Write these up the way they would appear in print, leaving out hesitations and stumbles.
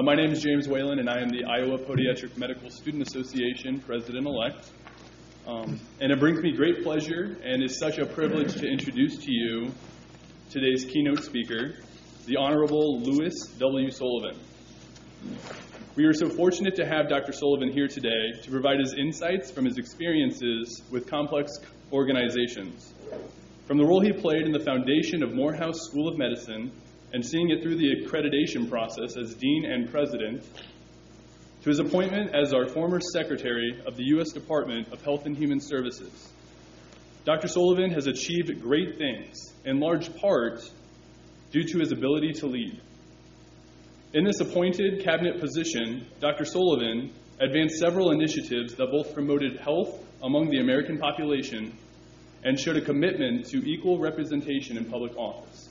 My name is James Whalen, and I am the Iowa Podiatric Medical Student Association President-elect. And it brings me great pleasure and is such a privilege to introduce to you today's keynote speaker, the Honorable Louis W. Sullivan. We are so fortunate to have Dr. Sullivan here today to provide his insights from his experiences with complex organizations. From the role he played in the foundation of Morehouse School of Medicine and seeing it through the accreditation process as Dean and President, to his appointment as our former Secretary of the U.S. Department of Health and Human Services. Dr. Sullivan has achieved great things, in large part due to his ability to lead. In this appointed cabinet position, Dr. Sullivan advanced several initiatives that both promoted health among the American population and showed a commitment to equal representation in public office.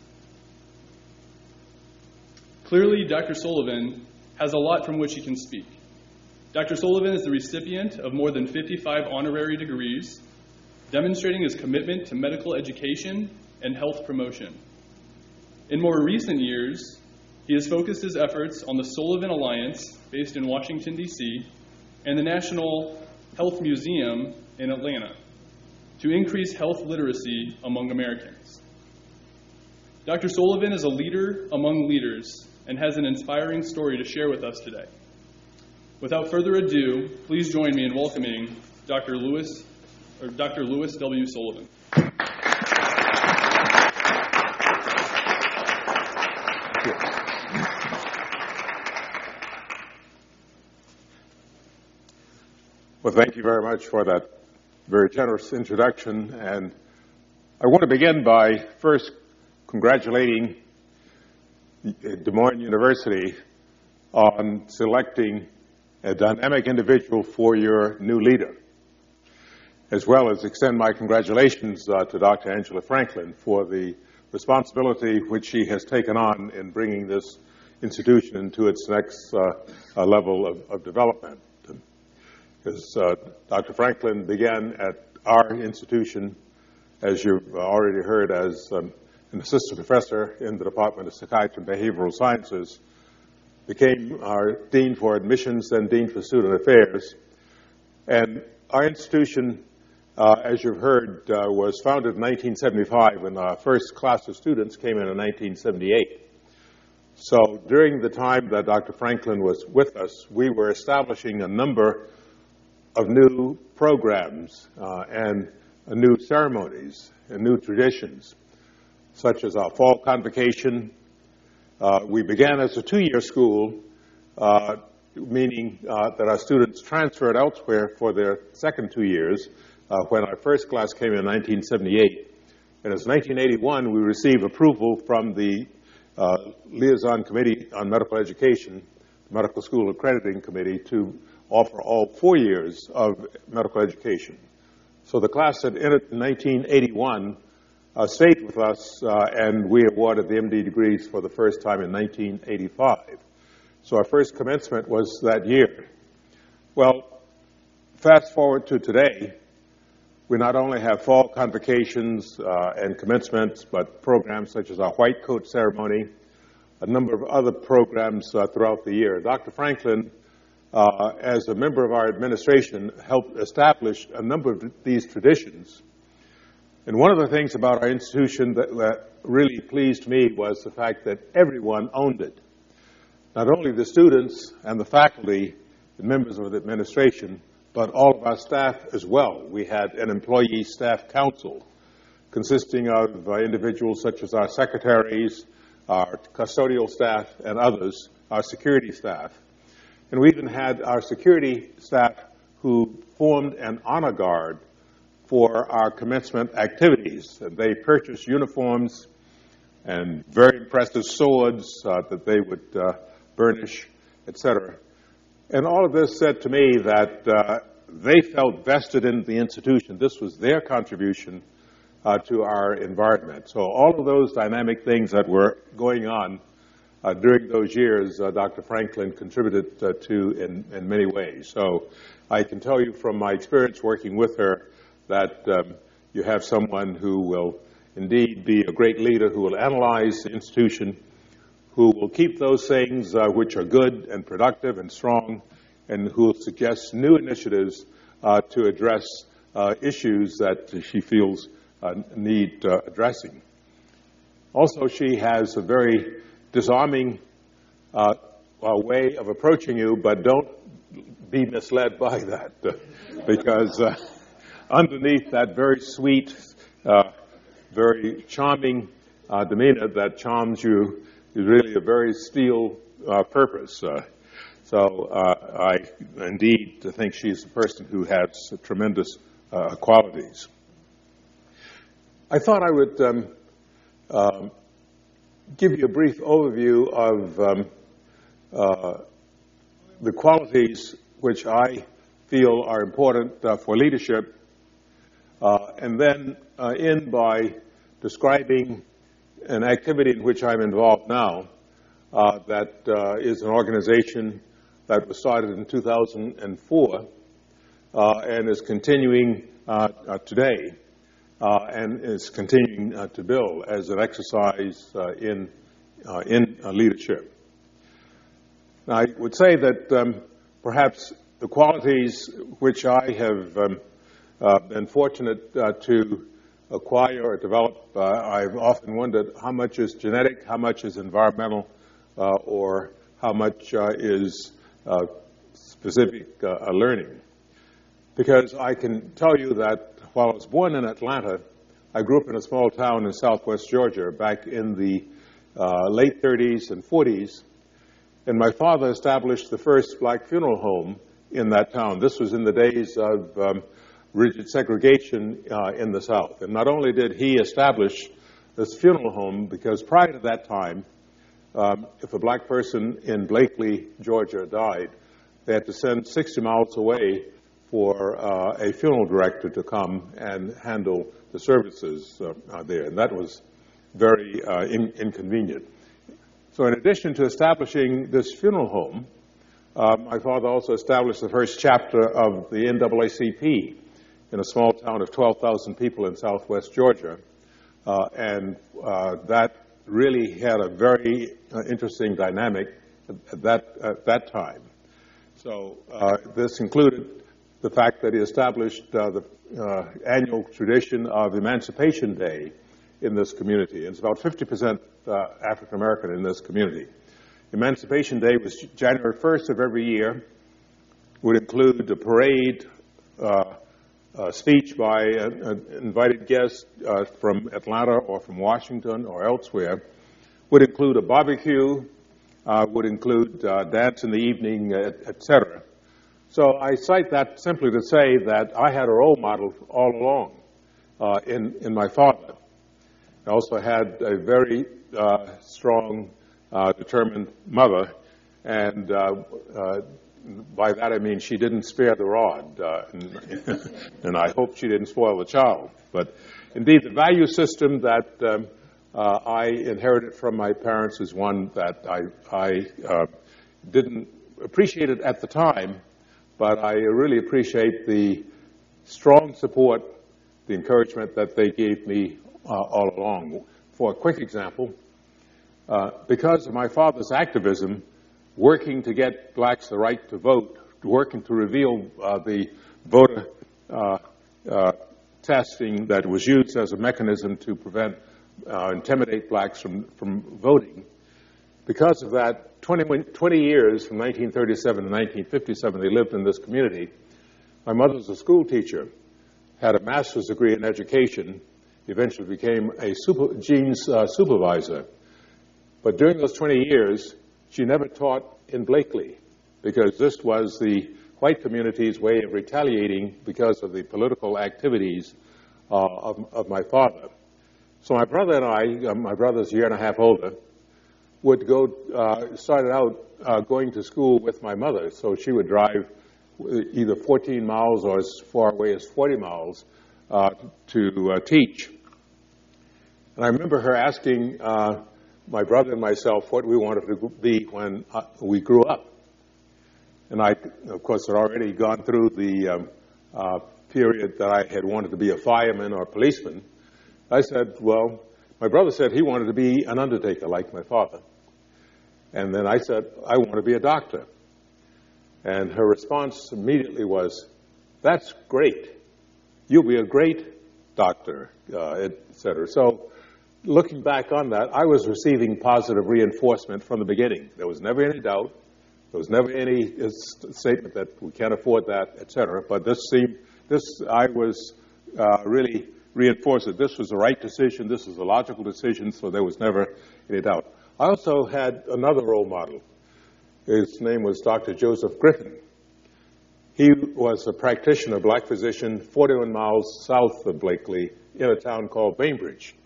Clearly, Dr. Sullivan has a lot from which he can speak. Dr. Sullivan is the recipient of more than 55 honorary degrees, demonstrating his commitment to medical education and health promotion. In more recent years, he has focused his efforts on the Sullivan Alliance, based in Washington, D.C., and the National Health Museum in Atlanta, to increase health literacy among Americans. Dr. Sullivan is a leader among leaders and has an inspiring story to share with us today. Without further ado, please join me in welcoming Dr. Louis W. Sullivan. Well, thank you very much for that very generous introduction. And I want to begin by first congratulating Des Moines University on selecting a dynamic individual for your new leader, as well as extend my congratulations to Dr. Angela Franklin for the responsibility which she has taken on in bringing this institution into its next level of development. Because Dr. Franklin began at our institution, as you've already heard, as an assistant professor in the Department of Psychiatry and Behavioral Sciences, became our Dean for Admissions, then Dean for Student Affairs. And our institution, as you've heard, was founded in 1975 when our first class of students came in 1978. So during the time that Dr. Franklin was with us, we were establishing a number of new programs and new ceremonies and new traditions, such as our fall convocation. We began as a two-year school, meaning that our students transferred elsewhere for their second 2 years when our first class came in 1978. And as 1981, we received approval from the Liaison Committee on Medical Education, the Medical School Accrediting Committee, to offer all 4 years of medical education. So the class that entered in 1981 stayed with us, and we awarded the MD degrees for the first time in 1985. So our first commencement was that year. Well, fast forward to today, we not only have fall convocations and commencements, but programs such as our white coat ceremony, a number of other programs throughout the year. Dr. Franklin, as a member of our administration, helped establish a number of these traditions. And one of the things about our institution that really pleased me was the fact that everyone owned it. Not only the students and the faculty and members of the administration, but all of our staff as well. We had an employee staff council consisting of individuals such as our secretaries, our custodial staff, and others, our security staff. And we even had our security staff who formed an honor guard for our commencement activities. And they purchased uniforms and very impressive swords that they would burnish, etc. And all of this said to me that they felt vested in the institution. This was their contribution to our environment. So all of those dynamic things that were going on during those years, Dr. Franklin contributed to in many ways. So I can tell you from my experience working with her that you have someone who will indeed be a great leader, who will analyze the institution, who will keep those things which are good and productive and strong, and who will suggest new initiatives to address issues that she feels need addressing. Also, she has a very disarming way of approaching you, but don't be misled by that, because underneath that very sweet, very charming demeanor that charms you is really a very steel purpose. So I indeed think she's a person who has tremendous qualities. I thought I would give you a brief overview of the qualities which I feel are important for leadership, and then end by describing an activity in which I'm involved now that is an organization that was started in 2004 and is continuing today and is continuing to build as an exercise in leadership. Now, I would say that perhaps the qualities which I have been fortunate to acquire or develop, I've often wondered how much is genetic, how much is environmental, or how much is specific learning. Because I can tell you that while I was born in Atlanta, I grew up in a small town in southwest Georgia back in the late 30s and 40s, and my father established the first black funeral home in that town. This was in the days of rigid segregation in the South. And not only did he establish this funeral home, because prior to that time, if a black person in Blakely, Georgia died, they had to send 60 miles away for a funeral director to come and handle the services there. And that was very inconvenient. So in addition to establishing this funeral home, my father also established the first chapter of the NAACP in a small town of 12,000 people in southwest Georgia. And that really had a very interesting dynamic at that time. So this included the fact that he established the annual tradition of Emancipation Day in this community. It's about 50% African American in this community. Emancipation Day was January 1st of every year. Would include a parade, speech by an invited guest from Atlanta or from Washington or elsewhere. Would include a barbecue, would include dance in the evening, etc. So I cite that simply to say that I had a role model all along in my father. I also had a very strong, determined mother, and by that I mean she didn't spare the rod, and I hope she didn't spoil the child. But indeed, the value system that I inherited from my parents is one that I didn't appreciate it at the time, but I really appreciate the strong support, the encouragement that they gave me all along. For a quick example, because of my father's activism, working to get blacks the right to vote, working to reveal the voter testing that was used as a mechanism to prevent, intimidate blacks from voting. Because of that, 20 years from 1937 to 1957, they lived in this community. My mother was a school teacher, had a master's degree in education, eventually became a Gene's supervisor. But during those 20 years, she never taught in Blakely, because this was the white community's way of retaliating because of the political activities of my father. So my brother and I, my brother's a year and a half older, would go, started out going to school with my mother. So she would drive either 14 miles or as far away as 40 miles to teach. And I remember her asking my brother and myself what we wanted to be when we grew up. And I, of course, had already gone through the period that I had wanted to be a fireman or a policeman. I said, well, my brother said he wanted to be an undertaker like my father. And then I said, I want to be a doctor. And her response immediately was, that's great. You'll be a great doctor, et cetera. So looking back on that, I was receiving positive reinforcement from the beginning. There was never any doubt. There was never any statement that we can't afford that, et cetera. But I was really reinforced that this was the right decision, this was a logical decision, so there was never any doubt. I also had another role model. His name was Dr. Joseph Griffin. He was a practitioner, black physician, 41 miles south of Blakely in a town called Bainbridge.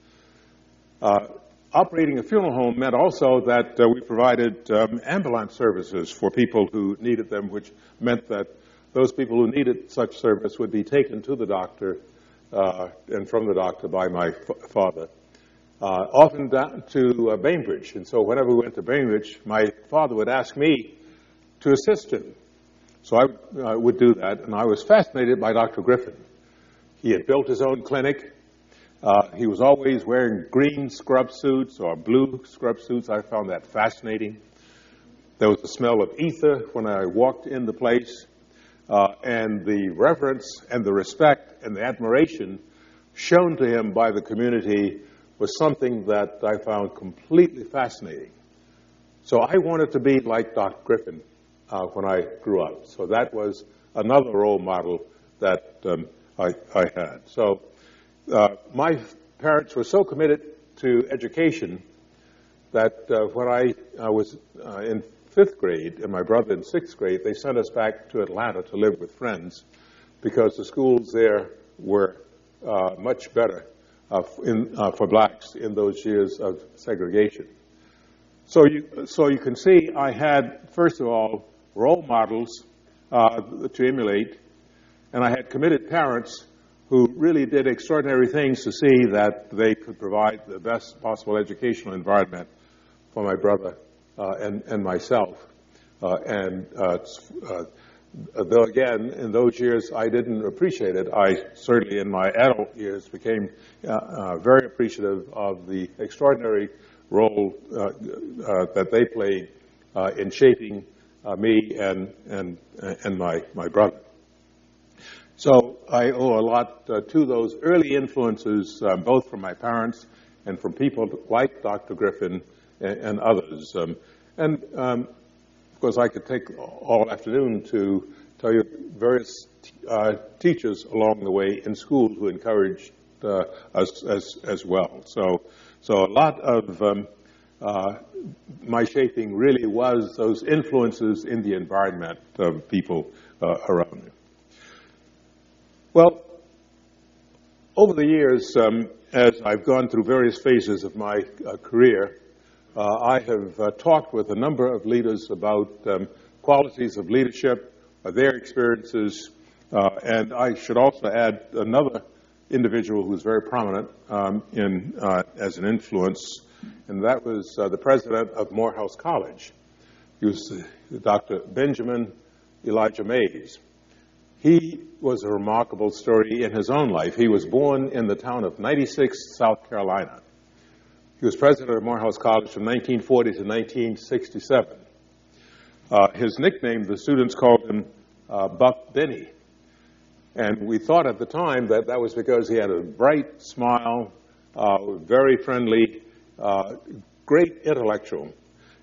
Operating a funeral home meant also that we provided ambulance services for people who needed them, which meant that those people who needed such service would be taken to the doctor and from the doctor by my father, often down to Bainbridge. And so whenever we went to Bainbridge, my father would ask me to assist him. So I would do that, and I was fascinated by Dr. Griffin. He had built his own clinic. He was always wearing green scrub suits or blue scrub suits. I found that fascinating. There was a smell of ether when I walked in the place, and the reverence and the respect and the admiration shown to him by the community was something that I found completely fascinating. So I wanted to be like Dr. Griffin when I grew up. So that was another role model that I had. So my parents were so committed to education that when I was in 5th grade and my brother in 6th grade, they sent us back to Atlanta to live with friends because the schools there were much better for blacks in those years of segregation. So you can see I had, first of all, role models to emulate, and I had committed parents who really did extraordinary things to see that they could provide the best possible educational environment for my brother and myself. Though again, in those years I didn't appreciate it, I certainly in my adult years became very appreciative of the extraordinary role that they played in shaping me and my brother. So I owe a lot to those early influences, both from my parents and from people like Dr. Griffin and others. Of course, I could take all afternoon to tell you various teachers along the way in school who encouraged us as well. So a lot of my shaping really was those influences in the environment of people around me. Well, over the years, as I've gone through various phases of my career, I have talked with a number of leaders about qualities of leadership, their experiences, and I should also add another individual who was very prominent as an influence, and that was the president of Morehouse College. He was Dr. Benjamin Elijah Mays. He was a remarkable story in his own life. He was born in the town of 96, South Carolina. He was president of Morehouse College from 1940 to 1967. His nickname, the students called him Buck Benny. And we thought at the time that that was because he had a bright smile, very friendly, great intellectual.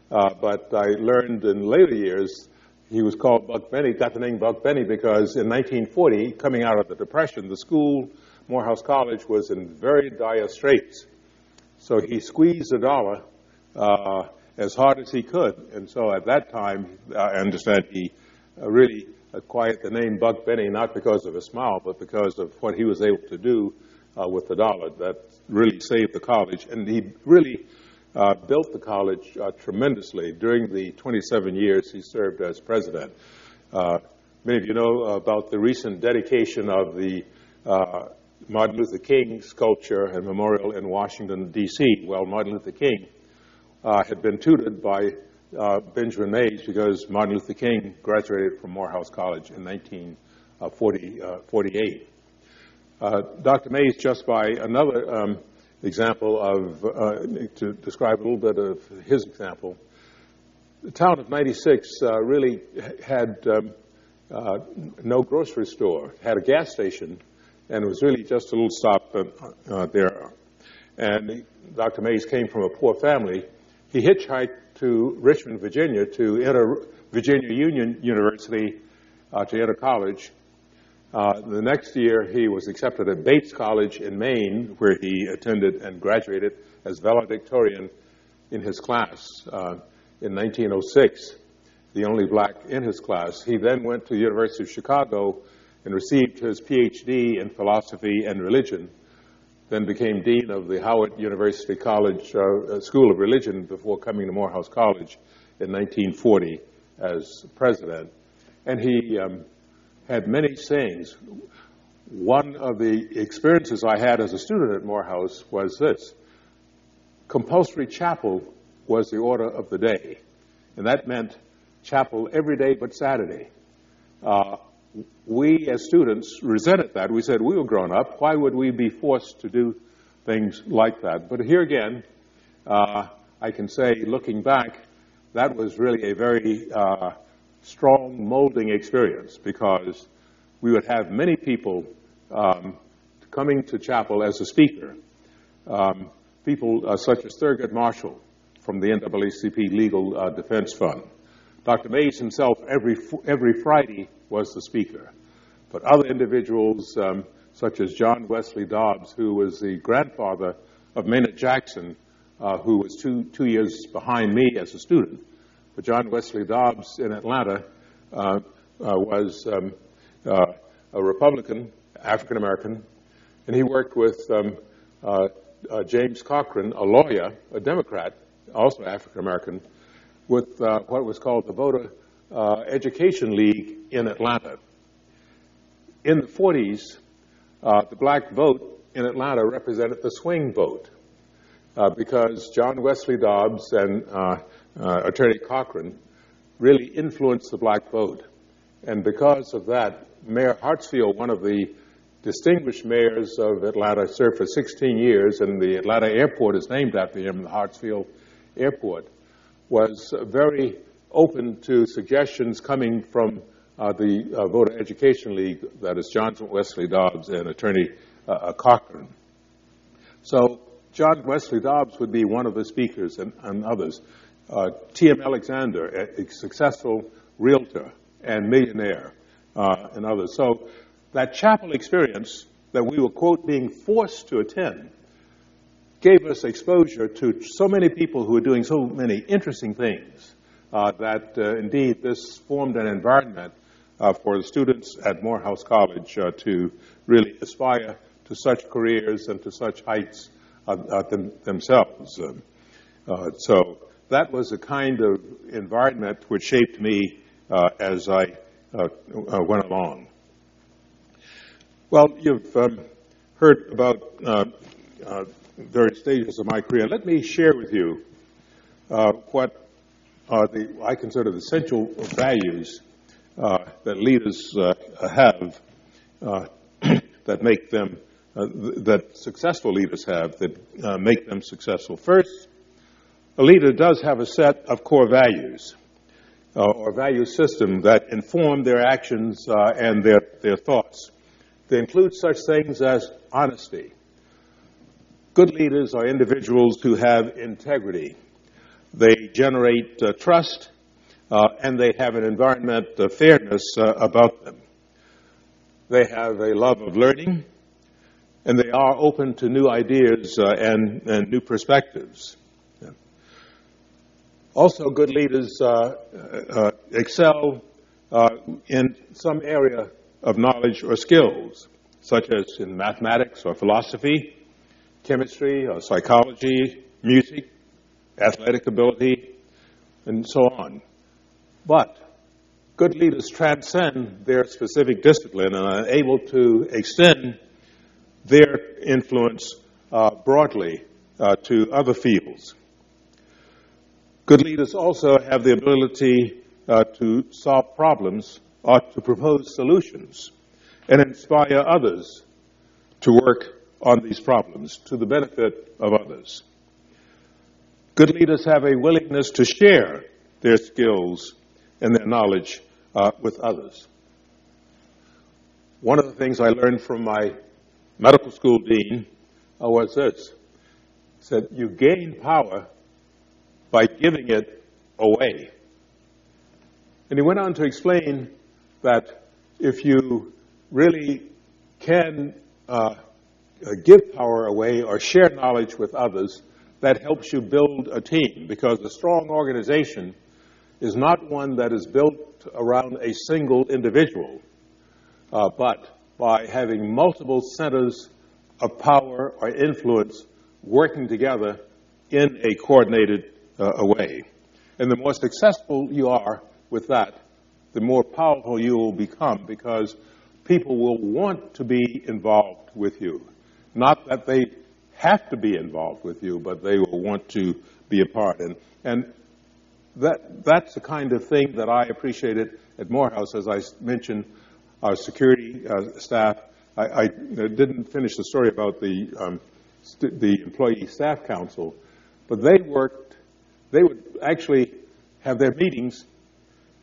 But I learned in later years he was called Buck Benny, got the name Buck Benny because in 1940, coming out of the Depression, the school, Morehouse College, was in very dire straits. So he squeezed a dollar as hard as he could. And so at that time, I understand he really acquired the name Buck Benny, not because of his smile, but because of what he was able to do with the dollar. That really saved the college. And he really built the college tremendously during the 27 years he served as president. Many of you know about the recent dedication of the Martin Luther King sculpture and memorial in Washington, D.C. Well, Martin Luther King had been tutored by Benjamin Mays because Martin Luther King graduated from Morehouse College in 1948. Dr. Mays, just by another example of, to describe a little bit of his example, The town of 96 really had no grocery store, had a gas station, and it was really just a little stop there. And Dr. Mays came from a poor family. He hitchhiked to Richmond, Virginia, to enter Virginia Union University to enter college. The next year, he was accepted at Bates College in Maine, where he attended and graduated as valedictorian in his class in 1906, the only black in his class. He then went to the University of Chicago and received his PhD in philosophy and religion, then became dean of the Howard University College School of Religion before coming to Morehouse College in 1940 as president. And he had many sayings. One of the experiences I had as a student at Morehouse was this: compulsory chapel was the order of the day, and that meant chapel every day but Saturday. We as students resented that. We said, we were grown up. Why would we be forced to do things like that? But here again, I can say, looking back, that was really a very strong molding experience, because we would have many people coming to chapel as a speaker. People such as Thurgood Marshall from the NAACP Legal Defense Fund. Dr. Mays himself, every Friday, was the speaker. But other individuals, such as John Wesley Dobbs, who was the grandfather of Maynard Jackson, who was two years behind me as a student. But John Wesley Dobbs in Atlanta was a Republican, African-American, and he worked with James Cochran, a lawyer, a Democrat, also African-American, with what was called the Voter Education League in Atlanta. In the 40s, the black vote in Atlanta represented the swing vote, because John Wesley Dobbs and Attorney Cochran really influenced the black vote. And because of that, Mayor Hartsfield, one of the distinguished mayors of Atlanta, served for 16 years, and the Atlanta airport is named after him, the Hartsfield Airport, was very open to suggestions coming from the Voter Education League, that is John Wesley Dobbs and Attorney Cochran. So John Wesley Dobbs would be one of the speakers, and others. T.M. Alexander, a successful realtor and millionaire, and others. So that chapel experience that we were, quote, being forced to attend gave us exposure to so many people who were doing so many interesting things that indeed this formed an environment for the students at Morehouse College to really aspire to such careers and to such heights themselves. So that was the kind of environment which shaped me as I went along. Well, you've heard about various stages of my career. Let me share with you what are I consider the essential values that leaders have, that make them, that successful leaders have, that make them successful. First, a leader does have a set of core values, or value system that inform their actions and their thoughts. They include such things as honesty. Good leaders are individuals who have integrity. They generate trust, and they have an environment of fairness about them. They have a love of learning, and they are open to new ideas and new perspectives. Also, good leaders excel in some area of knowledge or skills, such as in mathematics or philosophy, chemistry or psychology, music, athletic ability, and so on. But good leaders transcend their specific discipline and are able to extend their influence broadly to other fields. Good leaders also have the ability to solve problems or to propose solutions and inspire others to work on these problems to the benefit of others. Good leaders have a willingness to share their skills and their knowledge with others. One of the things I learned from my medical school dean was this. He said, you gain power by giving it away. And he went on to explain that if you really can give power away or share knowledge with others, that helps you build a team, because a strong organization is not one that is built around a single individual, but by having multiple centers of power or influence working together in a coordinated way. And the more successful you are with that, the more powerful you will become, because people will want to be involved with you. Not that they have to be involved with you, but they will want to be a part. And that's the kind of thing that I appreciated at Morehouse. As I mentioned, our security staff, I didn't finish the story about the Employee Staff Council, but they would actually have their meetings,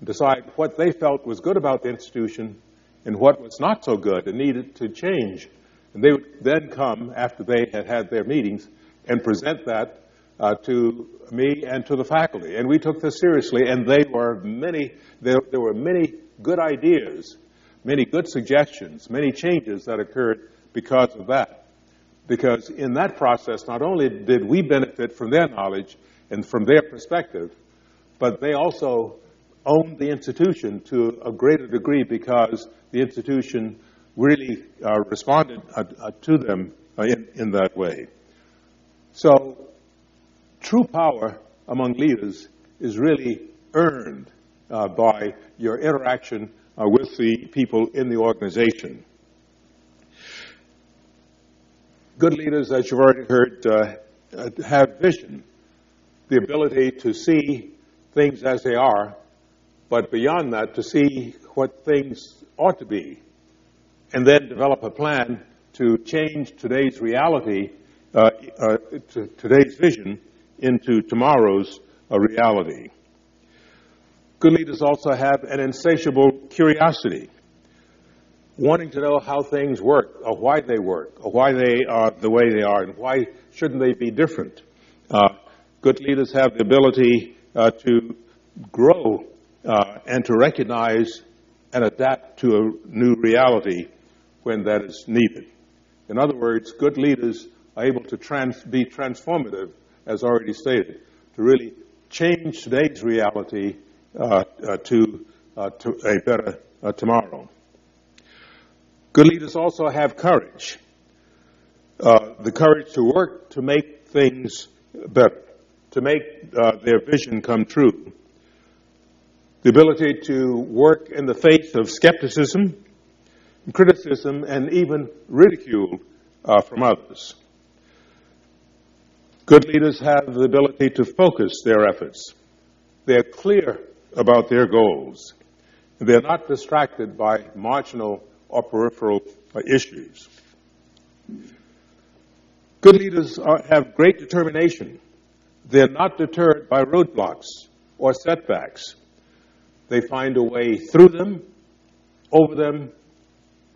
decide what they felt was good about the institution and what was not so good and needed to change. And they would then come, after they had had their meetings, and present that to me and to the faculty. And we took this seriously, and there were many good ideas, many good suggestions, many changes that occurred because of that. Because in that process, not only did we benefit from their knowledge and from their perspective, but they also owned the institution to a greater degree, because the institution really responded to them in that way. So true power among leaders is really earned by your interaction with the people in the organization. Good leaders, as you've already heard, have vision, the ability to see things as they are, but beyond that, to see what things ought to be, and then develop a plan to change today's reality, today's vision, into tomorrow's reality. Good leaders also have an insatiable curiosity, wanting to know how things work, or why they work, or why they are the way they are, and why shouldn't they be different. Good leaders have the ability to grow and to recognize and adapt to a new reality when that is needed. In other words, good leaders are able to be transformative, as already stated, to really change today's reality to a better tomorrow. Good leaders also have courage, the courage to work to make things better, to make their vision come true, the ability to work in the face of skepticism, criticism, and even ridicule from others. Good leaders have the ability to focus their efforts. They're clear about their goals. They're not distracted by marginal or peripheral issues. Good leaders have great determination. They're not deterred by roadblocks or setbacks. They find a way through them, over them,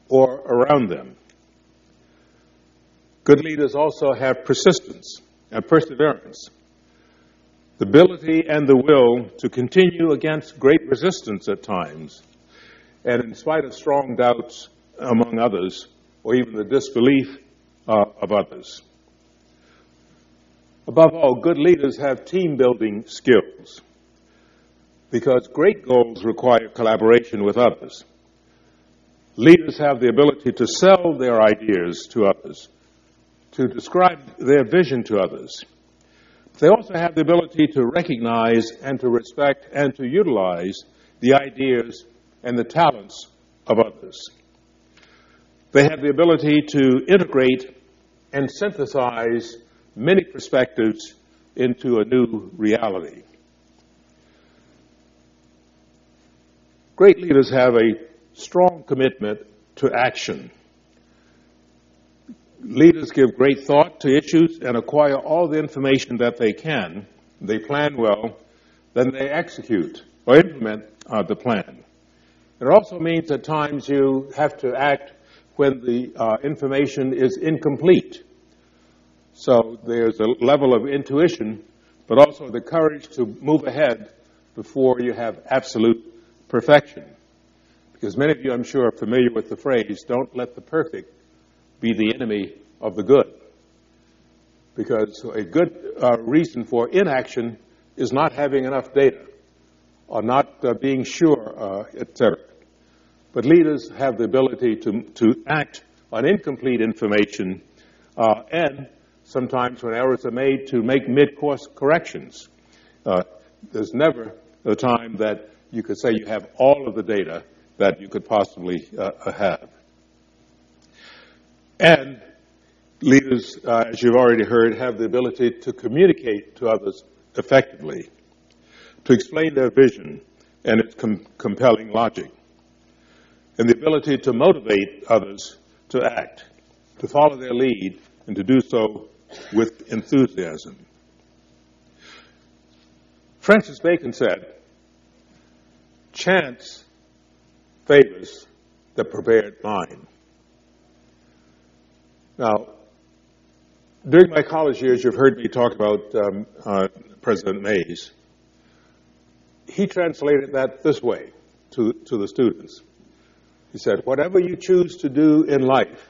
or around them. Good leaders also have persistence and perseverance, the ability and the will to continue against great resistance at times, and in spite of strong doubts among others, or even the disbelief of others. Above all, good leaders have team-building skills, because great goals require collaboration with others. Leaders have the ability to sell their ideas to others, to describe their vision to others. They also have the ability to recognize and to respect and to utilize the ideas and the talents of others. They have the ability to integrate and synthesize many perspectives into a new reality. Great leaders have a strong commitment to action. Leaders give great thought to issues and acquire all the information that they can. They plan well. then they execute or implement the plan. It also means at times you have to act when the information is incomplete. So there's a level of intuition, but also the courage to move ahead before you have absolute perfection. Because many of you, I'm sure, are familiar with the phrase, don't let the perfect be the enemy of the good. Because a good reason for inaction is not having enough data or not being sure, etc. But leaders have the ability to act on incomplete information and sometimes when errors are made to make mid-course corrections. There's never a time that you could say you have all of the data that you could possibly have. And leaders, as you've already heard, have the ability to communicate to others effectively, to explain their vision and its compelling logic, and the ability to motivate others to act, to follow their lead, and to do so with enthusiasm. Francis Bacon said, "Chance favors the prepared mind." Now, during my college years, you've heard me talk about President Mays. He translated that this way to the students. He said, whatever you choose to do in life,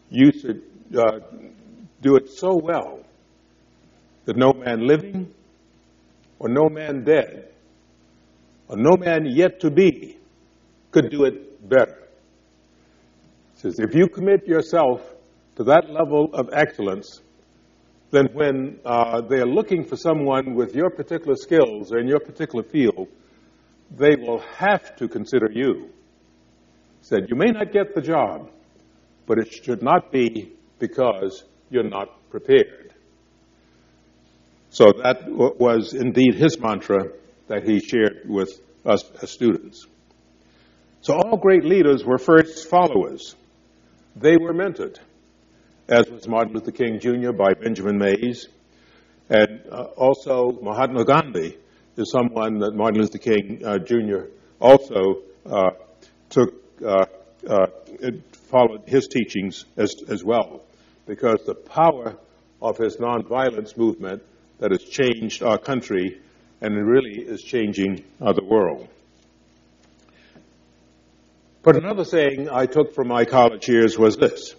you should do it so well that no man living or no man dead or no man yet to be could do it better. He says, if you commit yourself to that level of excellence, then when they are looking for someone with your particular skills or in your particular field, they will have to consider you. He said, you may not get the job, but it should not be because you're not prepared. So that was indeed his mantra that he shared with us as students. So all great leaders were first followers. They were mentored, as was Martin Luther King Jr. by Benjamin Mays. And also Mahatma Gandhi is someone that Martin Luther King Jr. also followed his teachings as well, because the power of his nonviolence movement that has changed our country and it really is changing the world. But another saying I took from my college years was this: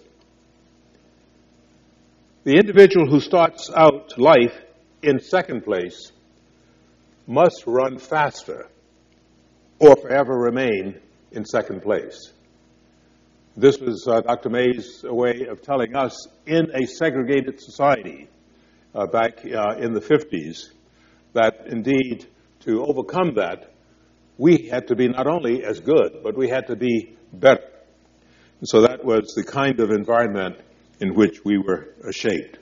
the individual who starts out life in second place must run faster or forever remain in second place. This was Dr. May's way of telling us in a segregated society back in the 50s that indeed to overcome that, we had to be not only as good, but we had to be better. And so that was the kind of environment in which we were shaped.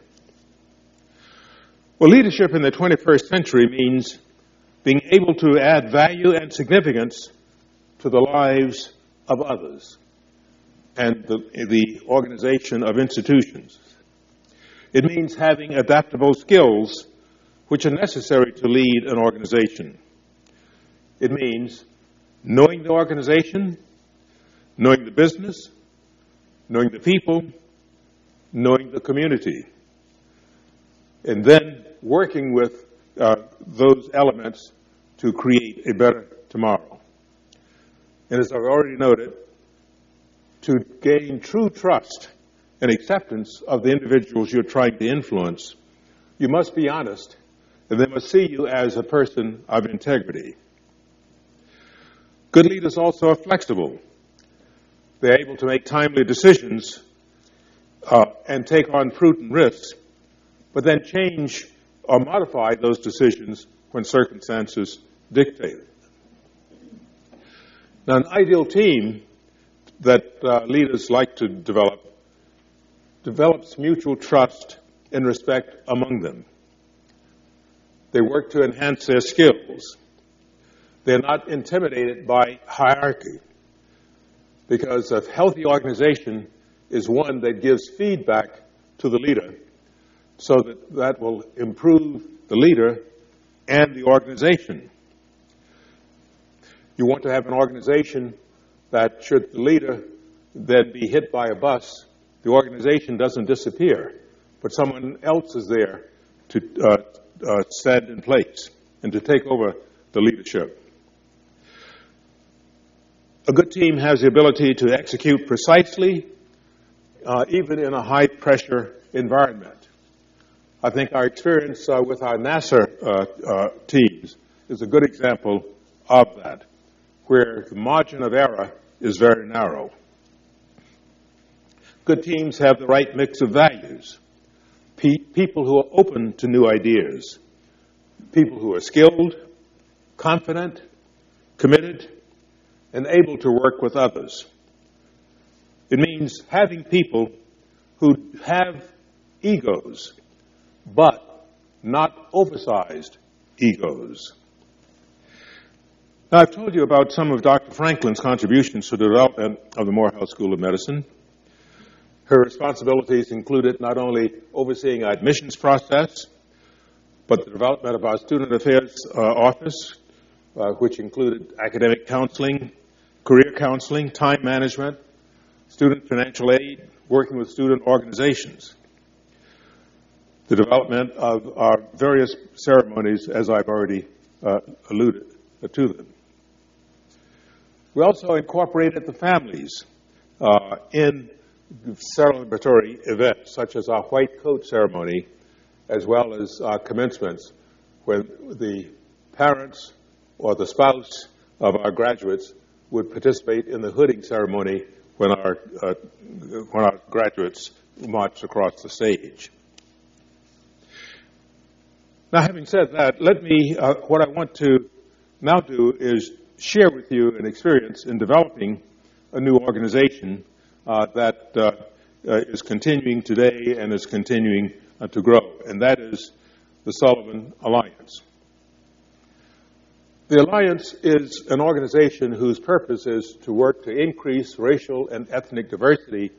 Well, leadership in the 21st century means being able to add value and significance to the lives of others and the organization of institutions. It means having adaptable skills which are necessary to lead an organization. It means knowing the organization, knowing the business, knowing the people, knowing the community, and then working with those elements to create a better tomorrow. And as I've already noted, to gain true trust and acceptance of the individuals you're trying to influence, you must be honest, and they must see you as a person of integrity. Good leaders also are flexible. They're able to make timely decisions and take on prudent risks, but then change or modify those decisions when circumstances dictate it. Now, an ideal team that leaders like to develops mutual trust and respect among them. They work to enhance their skills. They're not intimidated by hierarchy, because a healthy organization is one that gives feedback to the leader so that will improve the leader and the organization. You want to have an organization that, should the leader then be hit by a bus, the organization doesn't disappear, but someone else is there to stand in place and to take over the leadership. A good team has the ability to execute precisely, even in a high-pressure environment. I think our experience with our NASA teams is a good example of that, where the margin of error is very narrow. Good teams have the right mix of values. People who are open to new ideas. People who are skilled, confident, committed, and able to work with others. It means having people who have egos, but not oversized egos. Now, I've told you about some of Dr. Franklin's contributions to the development of the Morehouse School of Medicine. Her responsibilities included not only overseeing our admissions process, but the development of our Student Affairs Office, which included academic counseling, career counseling, time management, student financial aid, working with student organizations, the development of our various ceremonies, as I've already alluded to them. We also incorporated the families in celebratory events, such as our white coat ceremony, as well as our commencements, when the parents or the spouse of our graduates would participate in the hooding ceremony when our graduates marched across the stage. Now, having said that, let me, what I want to now do is share with you an experience in developing a new organization that is continuing today and is continuing to grow, and that is the Sullivan Alliance. The Alliance is an organization whose purpose is to work to increase racial and ethnic diversity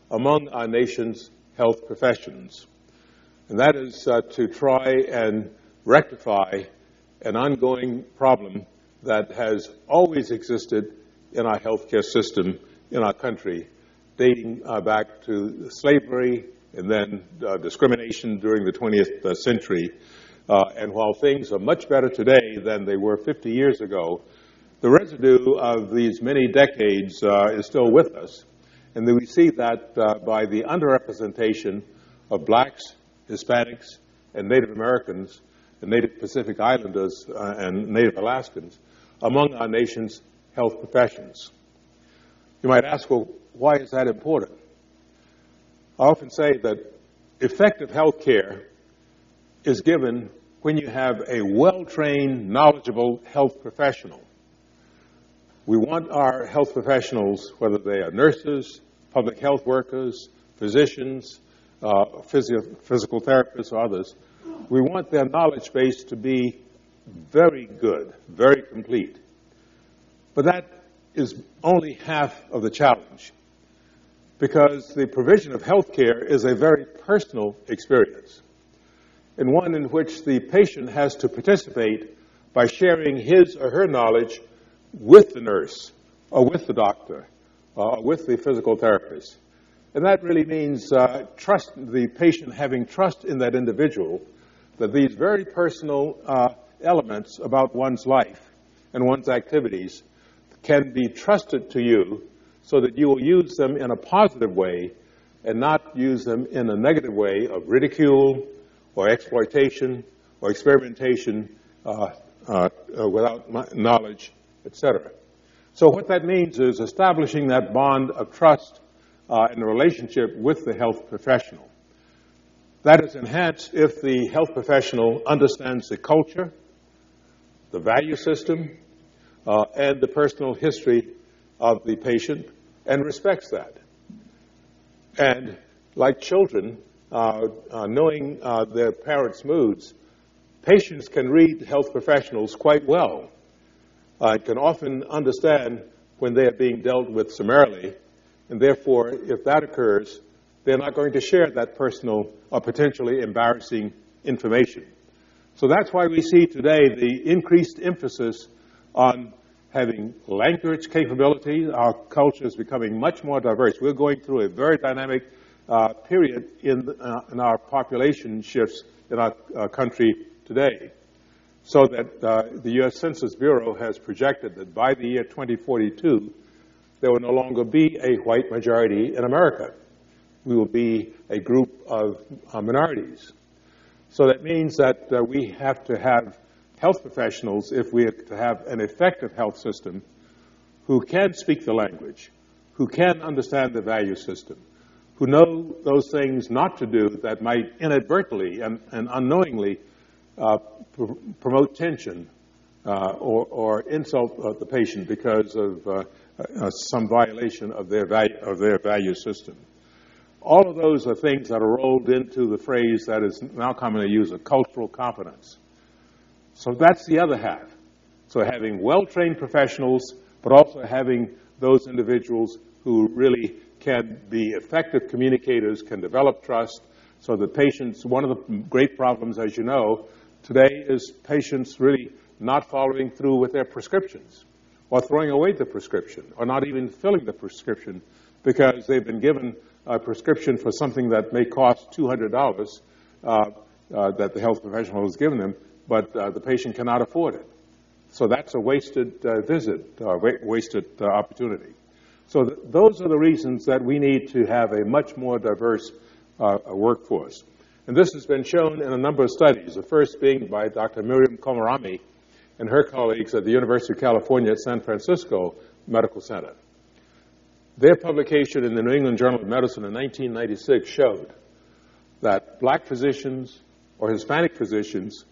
among our nation's health professions. And that is to try and rectify an ongoing problem that has always existed in our healthcare system in our country, dating back to slavery and then discrimination during the 20th century. And while things are much better today than they were 50 years ago, the residue of these many decades is still with us. And then we see that by the underrepresentation of blacks, Hispanics, and Native Americans, and Native Pacific Islanders, and Native Alaskans among our nation's health professions. You might ask, well, why is that important? I often say that effective health care is given when you have a well-trained, knowledgeable health professional. We want our health professionals, whether they are nurses, public health workers, physicians, physical therapists, or others, we want their knowledge base to be very good, very complete. But that is only half of the challenge, because the provision of health care is a very personal experience, and one in which the patient has to participate by sharing his or her knowledge with the nurse, or with the doctor, or with the physical therapist. And that really means trust, the patient having trust in that individual, that these very personal elements about one's life and one's activities can be trusted to you so that you will use them in a positive way and not use them in a negative way of ridicule or exploitation or experimentation without knowledge, etc. So what that means is establishing that bond of trust in the relationship with the health professional. That is enhanced if the health professional understands the culture, the value system, and the personal history of the patient and respects that. And like children, knowing their parents' moods, patients can read health professionals quite well. Can often understand when they are being dealt with summarily, and therefore, if that occurs, they're not going to share that personal or potentially embarrassing information. So that's why we see today the increased emphasis on having language capability. Our culture is becoming much more diverse. We're going through a very dynamic period in our population shifts in our country today. So that the U.S. Census Bureau has projected that by the year 2042, there will no longer be a white majority in America. We will be a group of minorities. So that means that we have to have health professionals, if we are to have an effective health system, who can speak the language, who can understand the value system, who know those things not to do that might inadvertently and unknowingly promote tension or insult the patient because of some violation of their value system. All of those are things that are rolled into the phrase that is now commonly used, of cultural competence. So that's the other half. So having well-trained professionals, but also having those individuals who really can be effective communicators, can develop trust, so that patients, one of the great problems, as you know, today is patients really not following through with their prescriptions, or throwing away the prescription, or not even filling the prescription because they've been given a prescription for something that may cost $200 that the health professional has given them, but the patient cannot afford it. So that's a wasted visit, wasted opportunity. So those are the reasons that we need to have a much more diverse workforce. And this has been shown in a number of studies, the first being by Dr. Miriam Komarami and her colleagues at the University of California at San Francisco Medical Center. Their publication in the New England Journal of Medicine in 1996 showed that black physicians or Hispanic physicians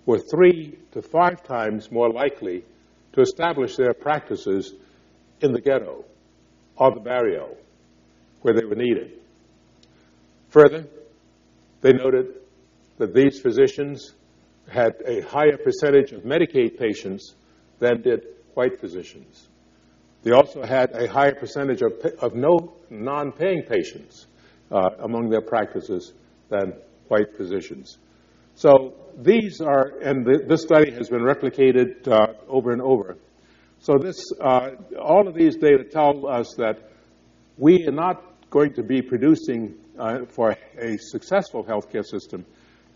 were 3 to 5 times more likely to establish their practices in the ghetto or the barrio where they were needed. Further, they noted that these physicians had a higher percentage of Medicaid patients than did white physicians. They also had a higher percentage of no non-paying patients among their practices than white physicians. So these are, and this study has been replicated over and over. So all of these data tell us that we are not going to be producing, for a successful healthcare system,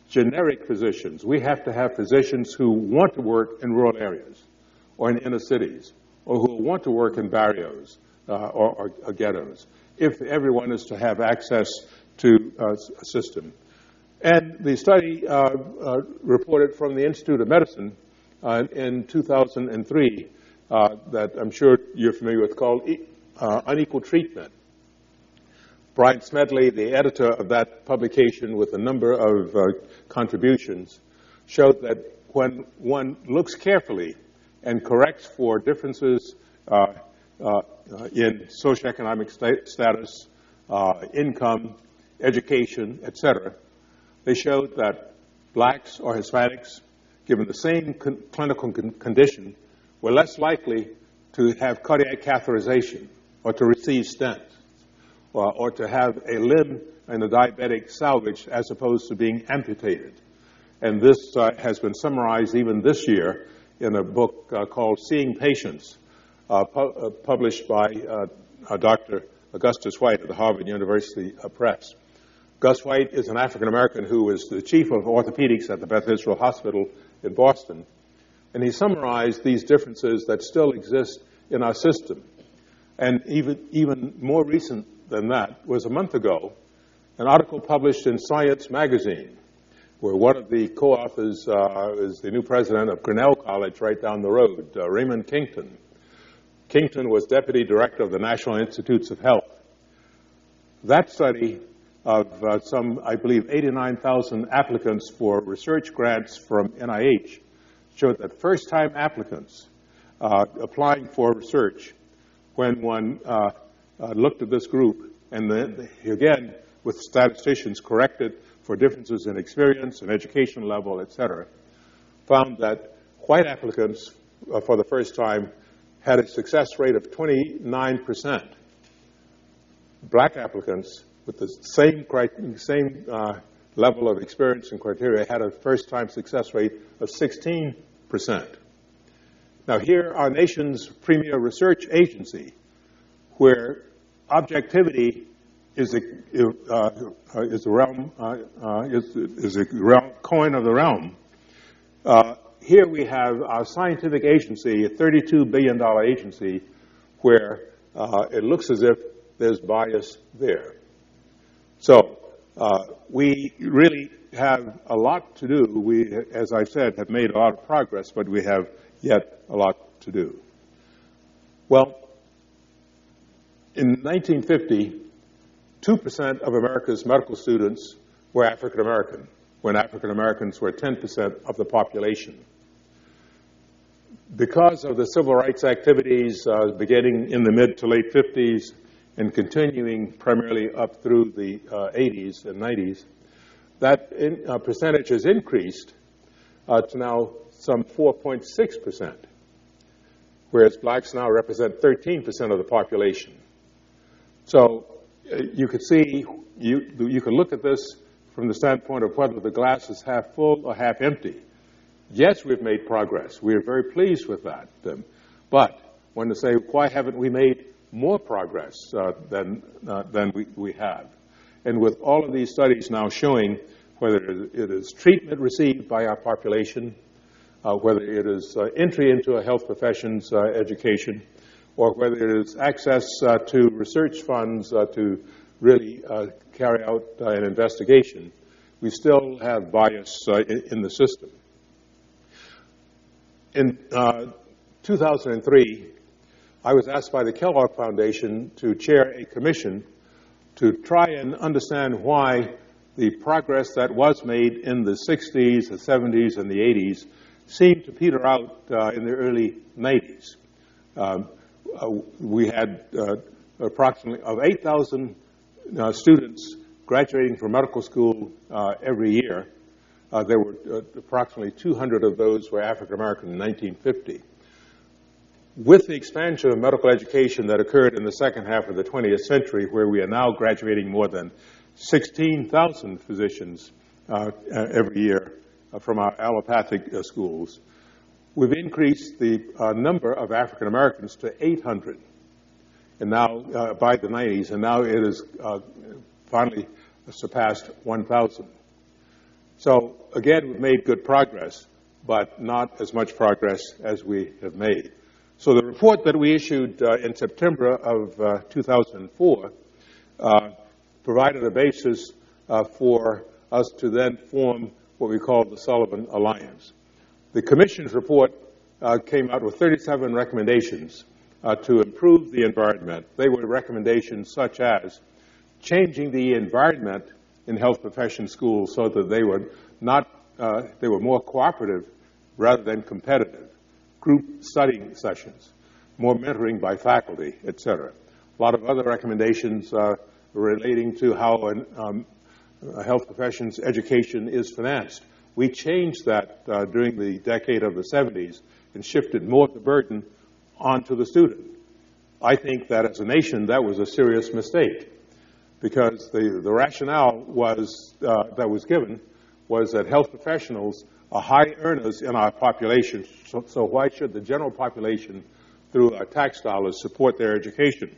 generic physicians. We have to have physicians who want to work in rural areas or in inner cities, or who want to work in barrios or ghettos, if everyone is to have access to a system. And the study reported from the Institute of Medicine in 2003 that I'm sure you're familiar with, called Unequal Treatment. Brian Smedley, the editor of that publication with a number of contributions, showed that when one looks carefully and corrects for differences in socioeconomic status, income, education, etc., they showed that blacks or Hispanics, given the same clinical condition, were less likely to have cardiac catheterization or to receive stents or to have a limb and a diabetic salvage as opposed to being amputated. And this has been summarized even this year in a book called Seeing Patients, published by Dr. Augustus White at the Harvard University Press. Gus White is an African-American who was the chief of orthopedics at the Beth Israel Hospital in Boston. And he summarized these differences that still exist in our system. And even more recent than that was a month ago, an article published in Science magazine, where one of the co-authors is the new president of Grinnell College right down the road, Raymond Kington. Kington was deputy director of the National Institutes of Health. That study of some, I believe, 89,000 applicants for research grants from NIH showed that first-time applicants applying for research, when one looked at this group, and then, again, with statisticians corrected for differences in experience and education level, et cetera, found that white applicants for the first time had a success rate of 29%. Black applicants with the same level of experience and criteria had a first-time success rate of 16%. Now here, our nation's premier research agency, where objectivity is a coin of the realm. Here we have our scientific agency, a $32 billion agency, where it looks as if there's bias there. So we really have a lot to do. We, as I said, have made a lot of progress, but we have yet a lot to do. Well, in 1950, 2% of America's medical students were African American, when African Americans were 10% of the population. Because of the civil rights activities beginning in the mid to late 50s and continuing primarily up through the 80s and 90s, that percentage has increased to now some 4.6%, whereas blacks now represent 13% of the population. So you could see, you could look at this from the standpoint of whether the glass is half full or half empty. Yes, we've made progress. We are very pleased with that. But when to say, why haven't we made more progress than we have? And with all of these studies now showing whether it is treatment received by our population, whether it is entry into a health professions education, or whether it is access to research funds to really carry out an investigation, we still have bias in the system. In 2003, I was asked by the Kellogg Foundation to chair a commission to try and understand why the progress that was made in the 60s, the 70s, and the 80s seemed to peter out in the early 90s. We had approximately of 8,000 students graduating from medical school every year. There were approximately 200 of those were African American in 1950. With the expansion of medical education that occurred in the second half of the 20th century, where we are now graduating more than 16,000 physicians every year from our allopathic schools, we've increased the number of African Americans to 800, and now by the 90s, and now it has finally surpassed 1,000. So again, we've made good progress, but not as much progress as we have made. So the report that we issued in September of 2004 provided a basis for us to then form what we call the Sullivan Alliance. The Commission's report came out with 37 recommendations to improve the environment. They were recommendations such as changing the environment in health profession schools so that they were they were more cooperative rather than competitive, group studying sessions, more mentoring by faculty, etc. A lot of other recommendations relating to how a health professions education is financed. We changed that during the decade of the 70s and shifted more of the burden onto the student. I think that as a nation, that was a serious mistake, because the rationale was that was given was that health professionals are high earners in our population, so why should the general population, through our tax dollars, support their education?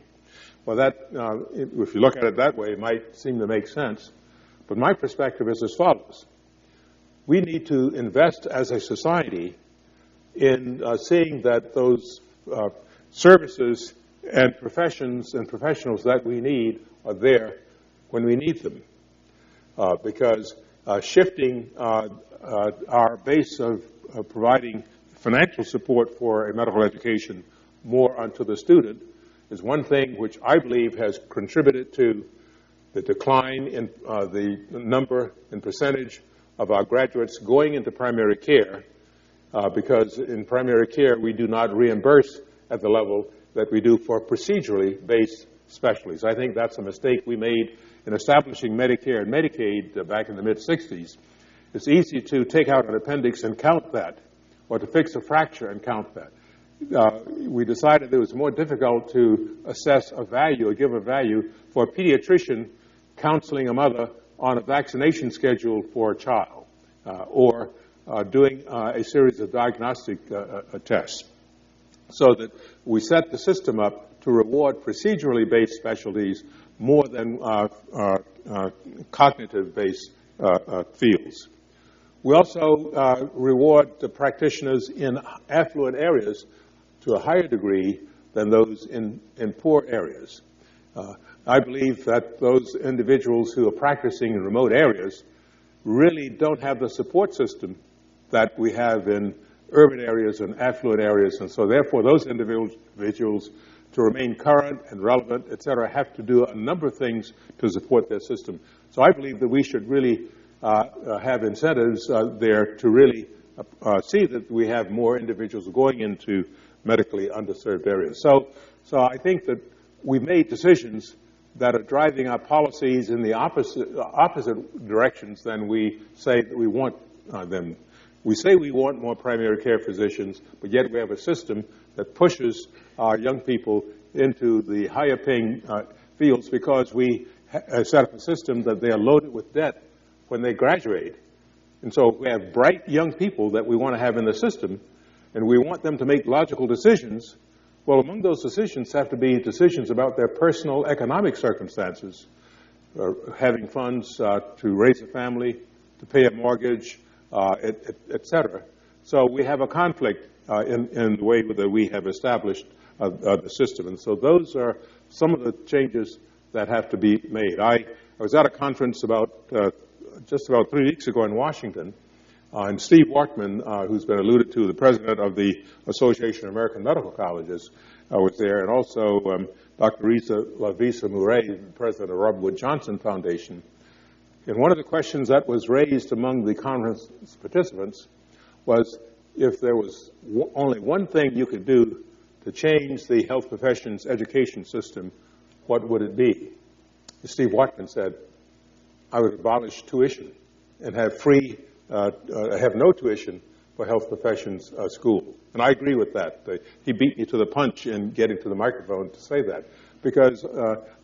Well, that, if you look at it that way, it might seem to make sense, but my perspective is as follows. We need to invest as a society in seeing that those services and professions and professionals that we need are there when we need them. Because shifting our base of providing financial support for a medical education more onto the student is one thing which I believe has contributed to the decline in the number and percentage of our graduates going into primary care, because in primary care we do not reimburse at the level that we do for procedurally based specialties. I think that's a mistake we made in establishing Medicare and Medicaid back in the mid-60s. It's easy to take out an appendix and count that, or to fix a fracture and count that. We decided it was more difficult to assess a value or give a value for a pediatrician counseling a mother on a vaccination schedule for a child or doing a series of diagnostic tests, so that we set the system up to reward procedurally based specialties more than cognitive based fields. We also reward the practitioners in affluent areas to a higher degree than those in poor areas. I believe that those individuals who are practicing in remote areas really don't have the support system that we have in urban areas and affluent areas, and so therefore those individuals, to remain current and relevant, et cetera, have to do a number of things to support their system. So I believe that we should really have incentives there to really see that we have more individuals going into medically underserved areas. So I think that we've made decisions that are driving our policies in the opposite directions than we say that we want them. We say we want more primary care physicians, but yet we have a system that pushes our young people into the higher paying fields because we set up a system that they are loaded with debt when they graduate. And so we have bright young people that we want to have in the system, and we want them to make logical decisions. Well, among those decisions have to be decisions about their personal economic circumstances, having funds to raise a family, to pay a mortgage, et cetera. So we have a conflict in the way that we have established the system. And so those are some of the changes that have to be made. I was at a conference just about 3 weeks ago in Washington, and Steve Wortman, who's been alluded to, the president of the Association of American Medical Colleges, was there, and also Dr. Lavisa Murray, the president of Robert Wood Johnson Foundation. And one of the questions that was raised among the conference participants was if there was only one thing you could do to change the health professions education system, what would it be? Steve Wortman said, I would abolish tuition and have have no tuition for health professions school. And I agree with that. He beat me to the punch in getting to the microphone to say that, because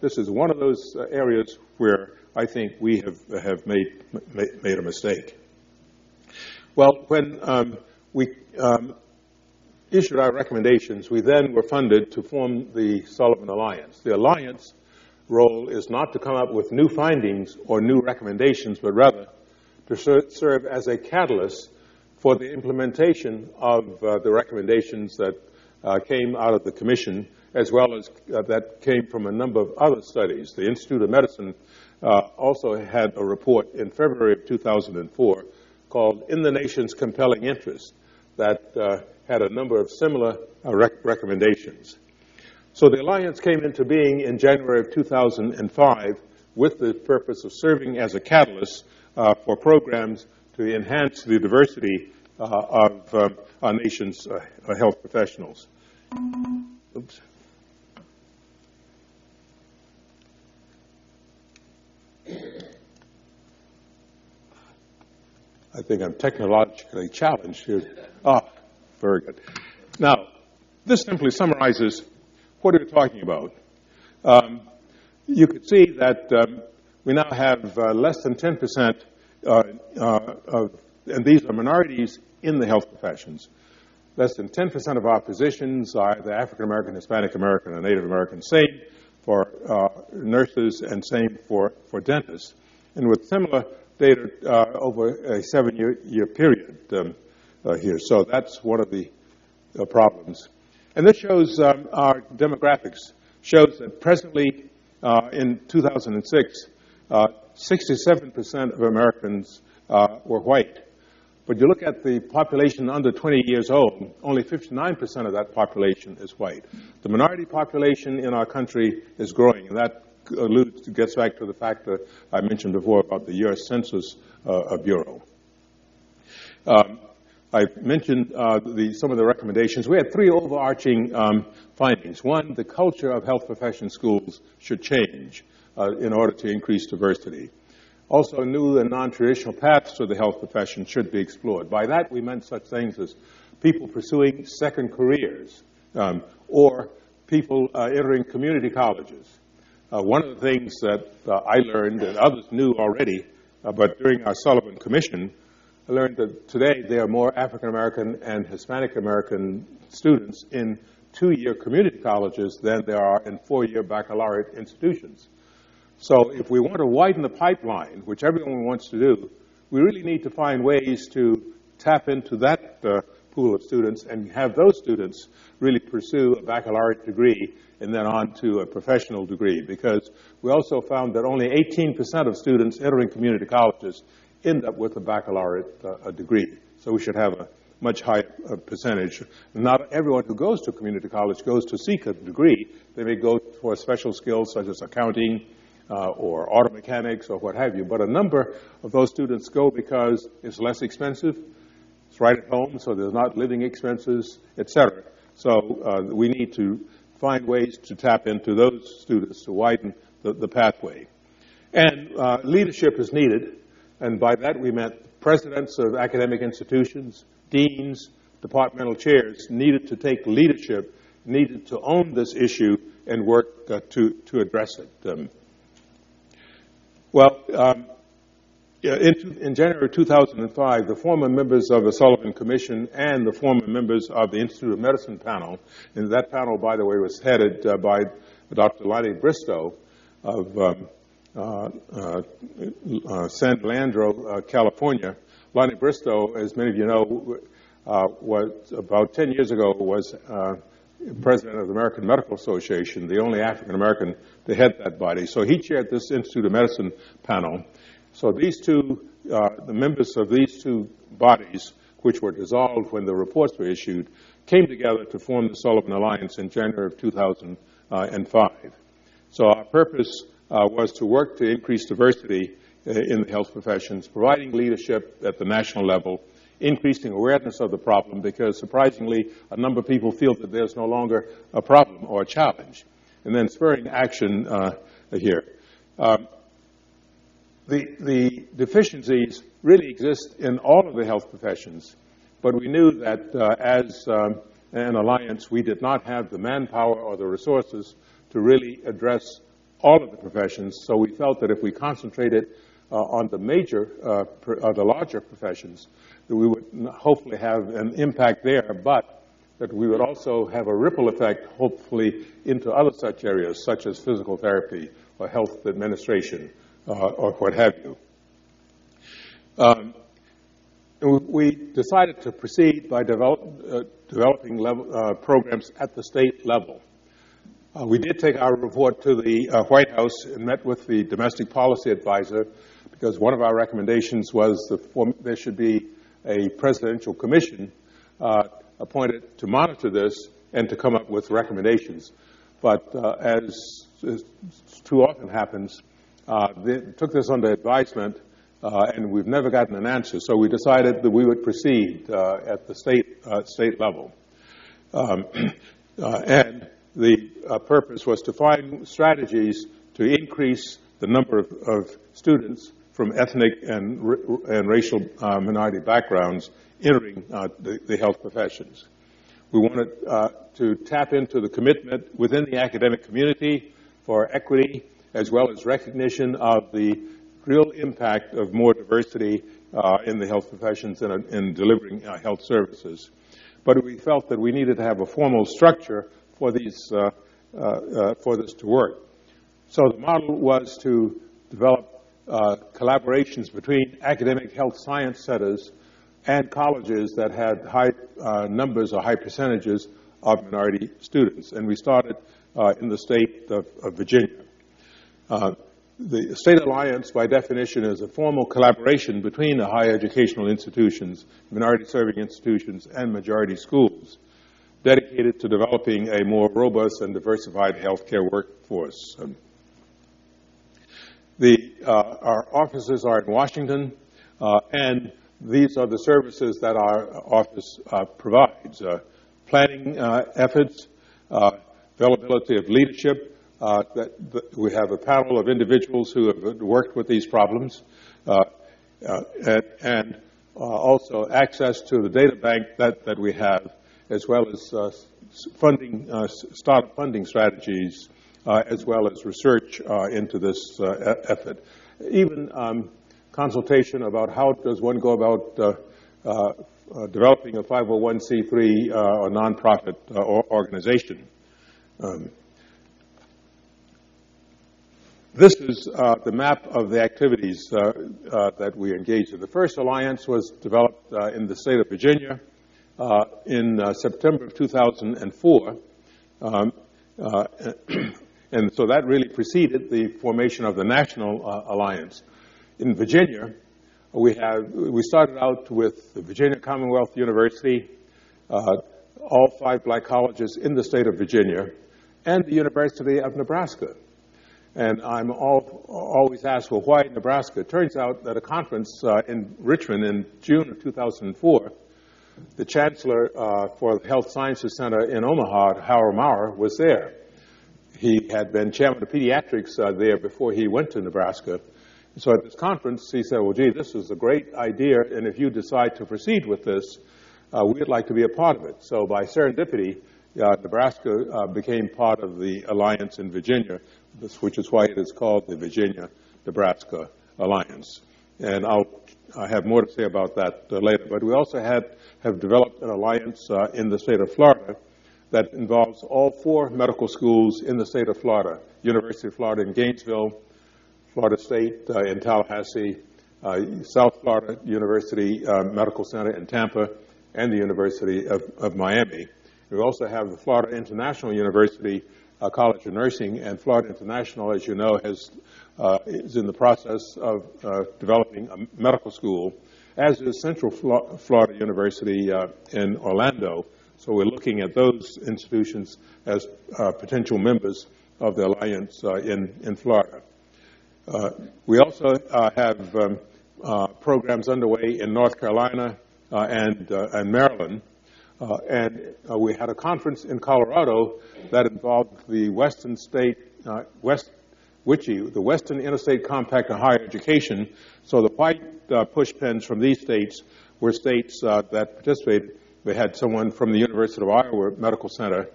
this is one of those areas where I think we have made a mistake. Well, when we issued our recommendations, we then were funded to form the Sullivan Alliance. The Alliance role is not to come up with new findings or new recommendations, but rather to serve as a catalyst for the implementation of the recommendations that came out of the Commission, as well as that came from a number of other studies. The Institute of Medicine also had a report in February of 2004 called In the Nation's Compelling Interest that had a number of similar recommendations. So the Alliance came into being in January of 2005 with the purpose of serving as a catalyst for programs to enhance the diversity of our nation's health professionals. Oops. I think I'm technologically challenged here. Very good. Now, this simply summarizes what we're talking about. You could see that we now have less than 10% and these are minorities in the health professions. Less than 10% of our physicians are either African American, Hispanic American, or Native American. Same for nurses and same for dentists. And with similar data over a 7-year period here. So that's one of the problems. And this shows our demographics. Shows that presently in 2006, 67% of Americans were white. But you look at the population under 20 years old, only 59% of that population is white. The minority population in our country is growing, and that gets back to the fact that I mentioned before about the U.S. Census Bureau. I mentioned some of the recommendations. We had 3 overarching findings. One, the culture of health profession schools should change in order to increase diversity. Also, new and non-traditional paths to the health profession should be explored. By that, we meant such things as people pursuing second careers or people entering community colleges. One of the things that I learned, and others knew already, but during our Sullivan Commission, I learned that today there are more African American and Hispanic American students in 2-year community colleges than there are in 4-year baccalaureate institutions. So if we want to widen the pipeline, which everyone wants to do, we really need to find ways to tap into that pool of students and have those students really pursue a baccalaureate degree and then on to a professional degree, because we also found that only 18% of students entering community colleges end up with a baccalaureate degree. So we should have a much higher percentage. Not everyone who goes to community college goes to seek a degree. They may go for special skills such as accounting or auto mechanics or what have you. But a number of those students go because it's less expensive, it's right at home, so there's not living expenses, etc. So we need to find ways to tap into those students to widen the pathway. And leadership is needed, and by that we meant presidents of academic institutions, deans, departmental chairs needed to take leadership, needed to own this issue and work to address it. In January 2005, the former members of the Sullivan Commission and the former members of the Institute of Medicine panel, and that panel, by the way, was headed by Dr. Lonnie Bristow of San Leandro, California. Lonnie Bristow, as many of you know, was about 10 years ago was president of the American Medical Association, the only African American to head that body. So he chaired this Institute of Medicine panel. So these two, the members of these two bodies, which were dissolved when the reports were issued, came together to form the Sullivan Alliance in January of 2005. So our purpose was to work to increase diversity in the health professions, providing leadership at the national level, increasing awareness of the problem, because surprisingly, a number of people feel that there's no longer a problem or a challenge, and then spurring action here. The deficiencies really exist in all of the health professions, but we knew that as an alliance, we did not have the manpower or the resources to really address all of the professions, so we felt that if we concentrated on the the larger professions, that we would hopefully have an impact there, but that we would also have a ripple effect, hopefully, into other such areas, such as physical therapy or health administration or what have you. We decided to proceed by developing programs at the state level. We did take our report to the White House and met with the domestic policy advisor, because one of our recommendations was there should be a presidential commission appointed to monitor this and to come up with recommendations. But as too often happens, they took this under advisement, and we've never gotten an answer. So we decided that we would proceed at the state level. And the purpose was to find strategies to increase the number of students from ethnic and racial minority backgrounds entering the health professions. We wanted to tap into the commitment within the academic community for equity, as well as recognition of the real impact of more diversity in the health professions and in delivering health services. But we felt that we needed to have a formal structure for this to work. So the model was to develop collaborations between academic health science centers and colleges that had high numbers or high percentages of minority students. And we started in the state of Virginia. The State Alliance, by definition, is a formal collaboration between the higher educational institutions, minority-serving institutions, and majority schools, dedicated to developing a more robust and diversified healthcare workforce. Our offices are in Washington, and these are the services that our office provides. Planning efforts, availability of leadership. We have a panel of individuals who have worked with these problems, and also access to the data bank that we have, as well as funding, startup funding strategies as well as research into this effort. Even consultation about how does one go about developing a 501c3 or nonprofit organization. This is the map of the activities that we engaged in. The first alliance was developed in the state of Virginia in September of 2004. And so that really preceded the formation of the National Alliance. In Virginia, we started out with the Virginia Commonwealth University, all 5 black colleges in the state of Virginia, and the University of Nebraska. And I'm always asked, well, why Nebraska? It turns out that a conference in Richmond in June of 2004, the chancellor for the Health Sciences Center in Omaha, Howard Maurer, was there. He had been chairman of pediatrics there before he went to Nebraska. So at this conference, he said, well, gee, this is a great idea, and if you decide to proceed with this, we'd like to be a part of it. So by serendipity, Nebraska became part of the alliance in Virginia, which is why it is called the Virginia-Nebraska Alliance. And I have more to say about that later. But we also have developed an alliance in the state of Florida that involves all 4 medical schools in the state of Florida: University of Florida in Gainesville, Florida State in Tallahassee, South Florida University Medical Center in Tampa, and the University of Miami. We also have the Florida International University College of Nursing, and Florida International, as you know, is in the process of developing a medical school, as is Central Florida University in Orlando. So we're looking at those institutions as potential members of the alliance in Florida. We also have programs underway in North Carolina and Maryland. And we had a conference in Colorado that involved the Western State, WICHE, the Western Interstate Compact on Higher Education. So the white push pins from these states were states that participated. They had someone from the University of Iowa Medical Center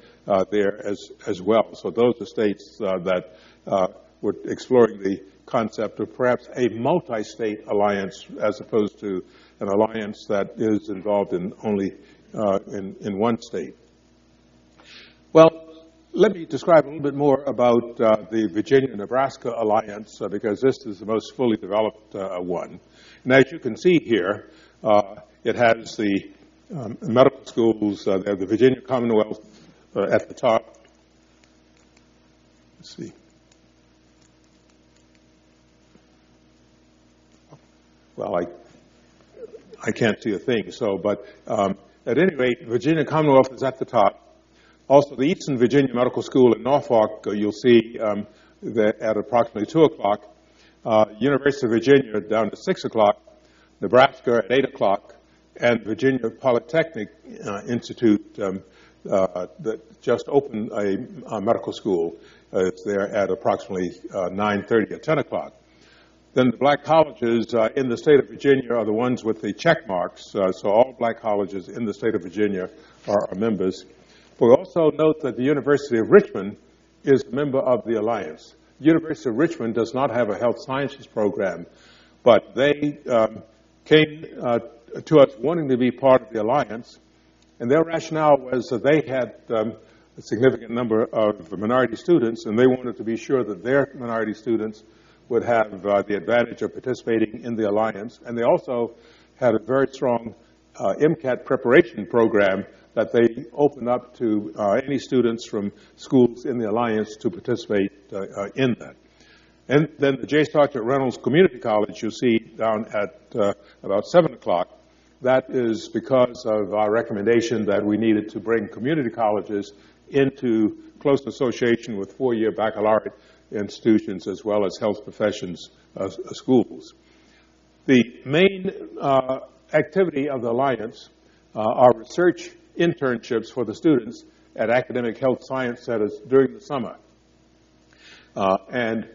there as well. So those are states that were exploring the concept of perhaps a multi-state alliance as opposed to an alliance that is involved in only in one state. Well, let me describe a little bit more about the Virginia-Nebraska Alliance because this is the most fully developed one. And as you can see here, it has the medical schools, the Virginia Commonwealth at the top. Let's see. Well, I can't see a thing, but at any rate, Virginia Commonwealth is at the top. Also, the Eastern Virginia Medical School in Norfolk, you'll see that at approximately 2 o'clock. University of Virginia down to 6 o'clock. Nebraska at 8 o'clock. And Virginia Polytechnic Institute that just opened a medical school. It's there at approximately 9:30 or 10 o'clock. Then the black colleges in the state of Virginia are the ones with the check marks. So all black colleges in the state of Virginia are members. But we also note that the University of Richmond is a member of the Alliance. The University of Richmond does not have a health sciences program, but they came to us wanting to be part of the Alliance. And their rationale was that they had a significant number of minority students, and they wanted to be sure that their minority students would have the advantage of participating in the Alliance. And they also had a very strong MCAT preparation program that they opened up to any students from schools in the Alliance to participate in that. And then the J. Sargent Reynolds Community College you see down at about 7 o'clock. That is because of our recommendation that we needed to bring community colleges into close association with 4-year baccalaureate institutions as well as health professions schools. The main activity of the Alliance are research internships for the students at academic health science centers during the summer. And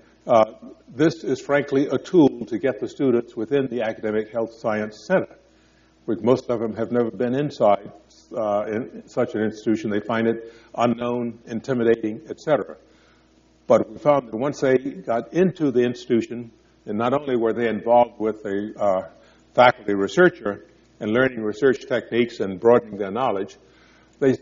this is frankly a tool to get the students within the academic health science center. Most of them have never been inside in such an institution. They find it unknown, intimidating, etc. But we found that once they got into the institution, and not only were they involved with a faculty researcher and learning research techniques and broadening their knowledge, they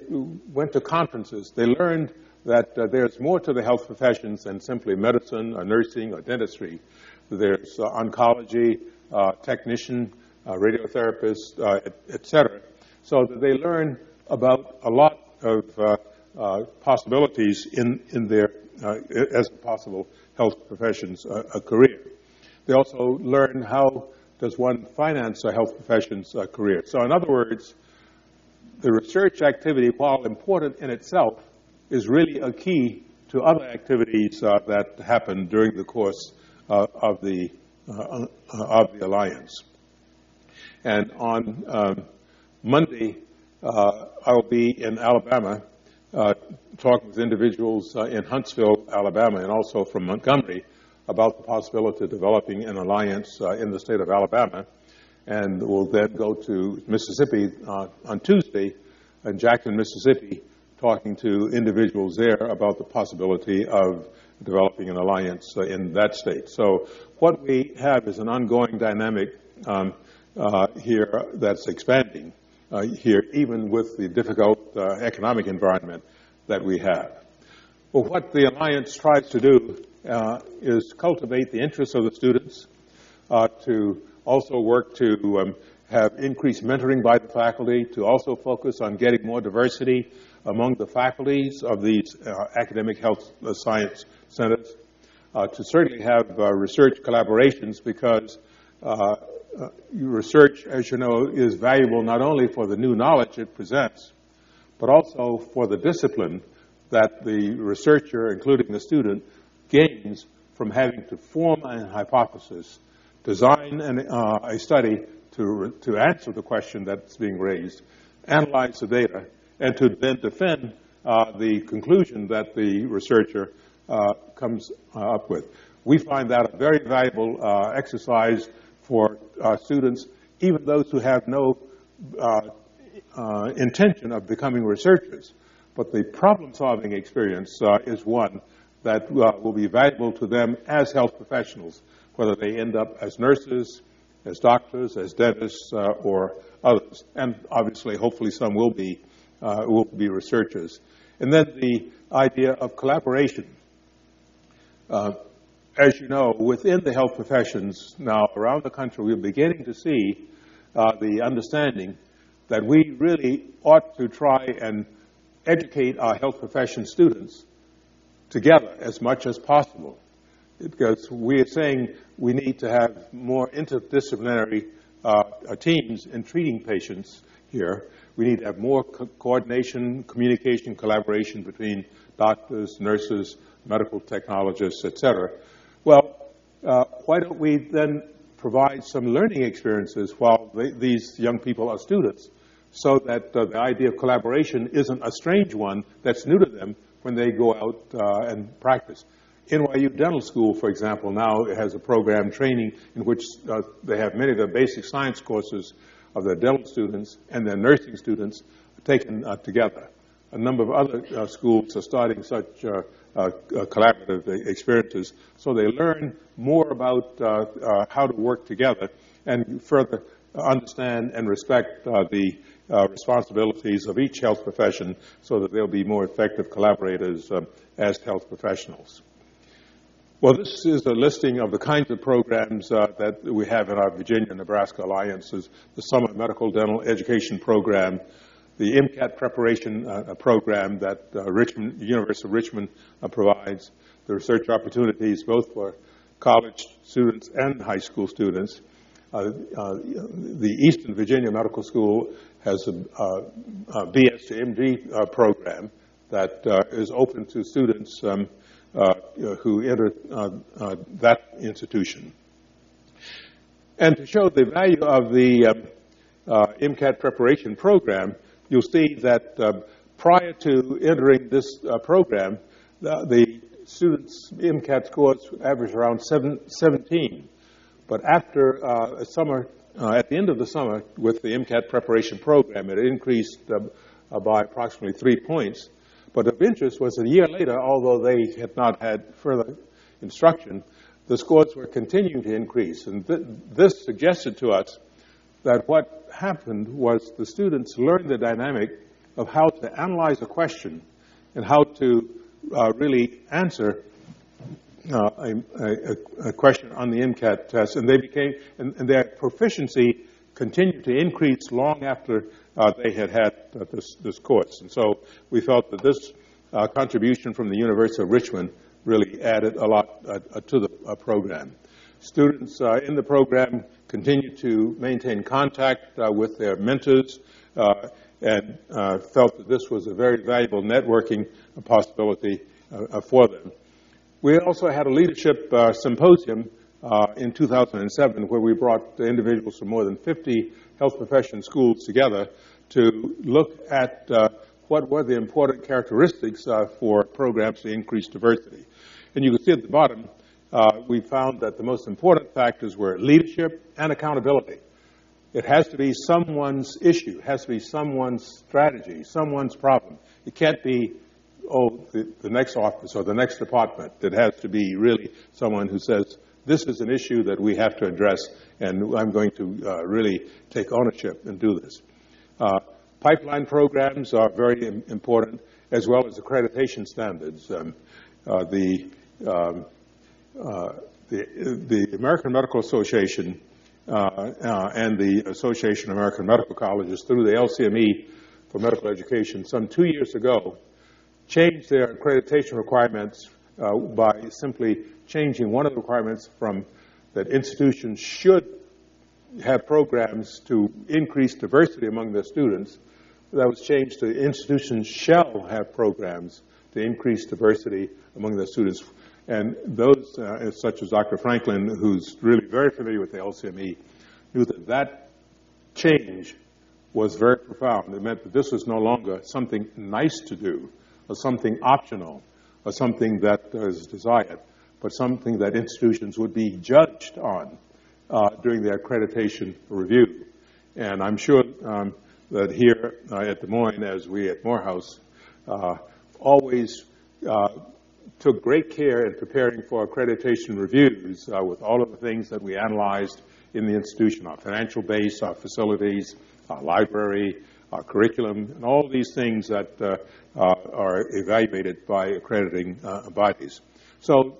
went to conferences. They learned that there's more to the health professions than simply medicine or nursing or dentistry. There's oncology, technician, radiotherapist, et cetera. So that they learn about a lot of possibilities in their as a possible health profession's career. They also learn how does one finance a health profession's career. So in other words, the research activity, while important in itself, is really a key to other activities that happen during the course of the Alliance. And on Monday, I'll be in Alabama talking with individuals in Huntsville, Alabama, and also from Montgomery about the possibility of developing an alliance in the state of Alabama. And we'll then go to Mississippi on Tuesday in Jackson, Mississippi, talking to individuals there about the possibility of developing an alliance in that state. So what we have is an ongoing dynamic here that's expanding here, even with the difficult economic environment that we have. Well, what the Alliance tries to do is cultivate the interests of the students, to also work to have increased mentoring by the faculty, to also focus on getting more diversity among the faculties of these academic health science centers, to certainly have research collaborations, because research, as you know, is valuable not only for the new knowledge it presents, but also for the discipline that the researcher, including the student, gains from having to form a hypothesis, design a study to answer the question that's being raised, analyze the data, and to then defend the conclusion that the researcher comes up with. We find that a very valuable exercise for students, even those who have no intention of becoming researchers. But the problem-solving experience is one that will be valuable to them as health professionals, whether they end up as nurses, as doctors, as dentists, or others. And obviously, hopefully, some will be researchers. And then the idea of collaboration. As you know, within the health professions now around the country, we're beginning to see the understanding that we really ought to try and educate our health profession students together as much as possible. Because we are saying we need to have more interdisciplinary teams in treating patients here. We need to have more coordination, communication, collaboration between doctors, nurses, medical technologists, etc. Well, why don't we then provide some learning experiences while these young people are students, so that the idea of collaboration isn't a strange one that's new to them when they go out and practice. NYU Dental School, for example, now has a program training in which they have many of the basic science courses of their dental students and their nursing students taken together. A number of other schools are starting such collaborative experiences, so they learn more about how to work together and further understand and respect the responsibilities of each health profession, so that they'll be more effective collaborators as health professionals. Well, this is a listing of the kinds of programs that we have in our Virginia-Nebraska alliances: the Summer Medical Dental Education Program, the MCAT preparation program that the University of Richmond provides, the research opportunities both for college students and high school students. The Eastern Virginia Medical School has a BS to MD program that is open to students who enter that institution. And to show the value of the MCAT preparation program, you'll see that prior to entering this program, the students' MCAT scores averaged around 17. But after at the end of the summer, with the MCAT preparation program, it increased by approximately 3 points. But of interest was a year later, although they had not had further instruction, the scores were continuing to increase. And this suggested to us that what happened was the students learned the dynamic of how to analyze a question and how to really answer a question on the MCAT test, and and their proficiency continued to increase long after they had this course. And so we felt that this contribution from the University of Richmond really added a lot to the program. Students in the program continued to maintain contact with their mentors and felt that this was a very valuable networking possibility for them. We also had a leadership symposium in 2007 where we brought individuals from more than 50 health profession schools together to look at what were the important characteristics for programs to increase diversity. And you can see at the bottom, we found that the most important factors were leadership and accountability. It has to be someone's issue, it has to be someone's strategy, someone's problem. It can't be, the next office or the next department. It has to be really someone who says, this is an issue that we have to address, and I'm going to really take ownership and do this. Pipeline programs are very important, as well as accreditation standards. The American Medical Association and the Association of American Medical Colleges, through the LCME for Medical Education, some 2 years ago, changed their accreditation requirements by simply changing one of the requirements from that institutions should have programs to increase diversity among their students. That was changed to institutions shall have programs to increase diversity among their students. And those, such as Dr. Franklin, who's really very familiar with the LCME, knew that that change was very profound. It meant that this was no longer something nice to do, or something optional, or something that is desired, but something that institutions would be judged on during their accreditation review. And I'm sure that here at Des Moines, as we at Morehouse, always took great care in preparing for accreditation reviews with all of the things that we analyzed in the institution, our financial base, our facilities, our library, our curriculum, and all these things that are evaluated by accrediting bodies. So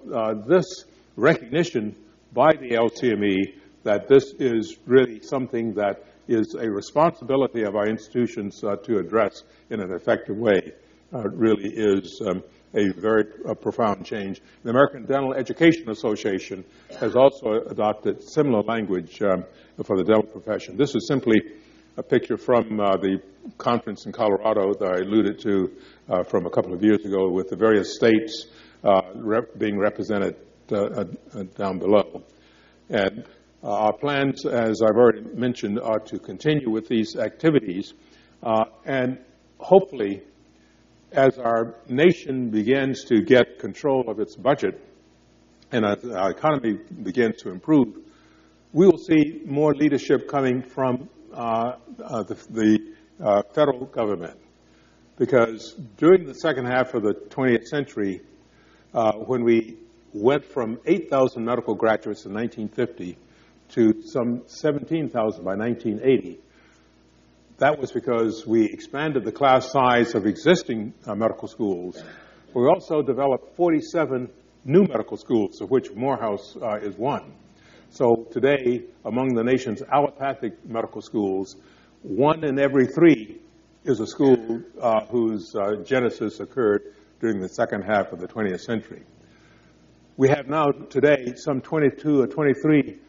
this recognition by the LCME that this is really something that is a responsibility of our institutions to address in an effective way really is a very profound change. The American Dental Education Association has also adopted similar language for the dental profession. This is simply a picture from the conference in Colorado that I alluded to from a couple of years ago, with the various states being represented down below. And our plans, as I've already mentioned, are to continue with these activities and hopefully, as our nation begins to get control of its budget and our economy begins to improve, we will see more leadership coming from the federal government. Because during the second half of the 20th century, when we went from 8,000 medical graduates in 1950 to some 17,000 by 1980, that was because we expanded the class size of existing medical schools. We also developed 47 new medical schools, of which Morehouse is one. So today, among the nation's allopathic medical schools, 1 in every 3 is a school whose genesis occurred during the second half of the 20th century. We have now today some 22 or 23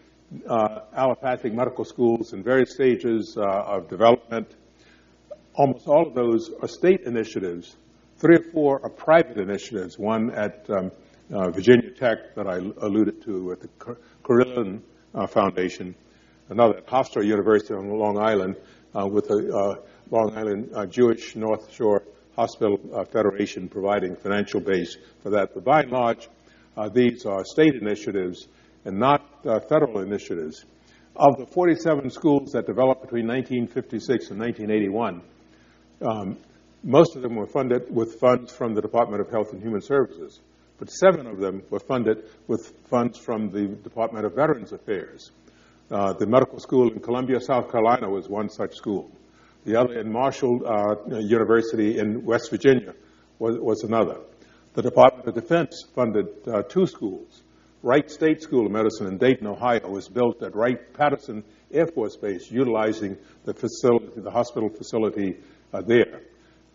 allopathic medical schools in various stages of development. Almost all of those are state initiatives. 3 or 4 are private initiatives, one at Virginia Tech that I alluded to with the Carilion Foundation, another at Hofstra University on Long Island with the Long Island Jewish North Shore Hospital Federation providing financial base for that. But by and large, these are state initiatives and not federal initiatives. Of the 47 schools that developed between 1956 and 1981, Most of them were funded with funds from the Department of Health and Human Services, but 7 of them were funded with funds from the Department of Veterans Affairs. The medical school in Columbia, South Carolina was one such school. The other in Marshall University in West Virginia was another. The Department of Defense funded 2 schools. Wright State School of Medicine in Dayton, Ohio was built at Wright-Patterson Air Force Base, utilizing the facility, the hospital facility there.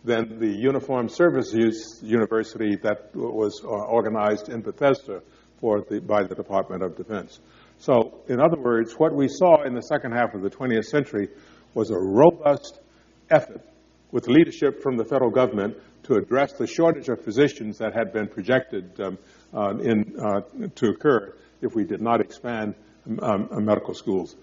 Then the Uniformed Services University that was organized in Bethesda by the Department of Defense. So, in other words, what we saw in the second half of the 20th century was a robust effort with leadership from the federal government to address the shortage of physicians that had been projected to occur if we did not expand medical schools.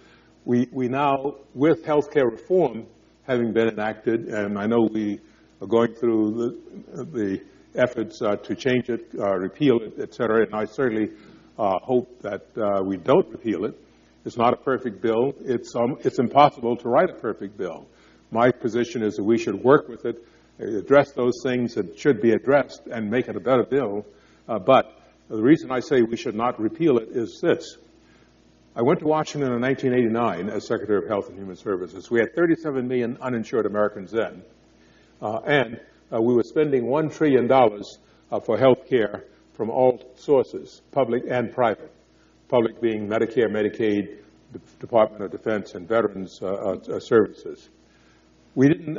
We now, with healthcare reform having been enacted, and I know we are going through the efforts to change it, repeal it, et cetera, and I certainly hope that we don't repeal it. It's not a perfect bill. It's impossible to write a perfect bill. My position is that we should work with it, address those things that should be addressed, and make it a better bill. But the reason I say we should not repeal it is this. I went to Washington in 1989 as Secretary of Health and Human Services. We had 37 million uninsured Americans then. And we were spending $1 trillion for health care from all sources, public and private. Public being Medicare, Medicaid, the Department of Defense, and Veterans Services. We didn't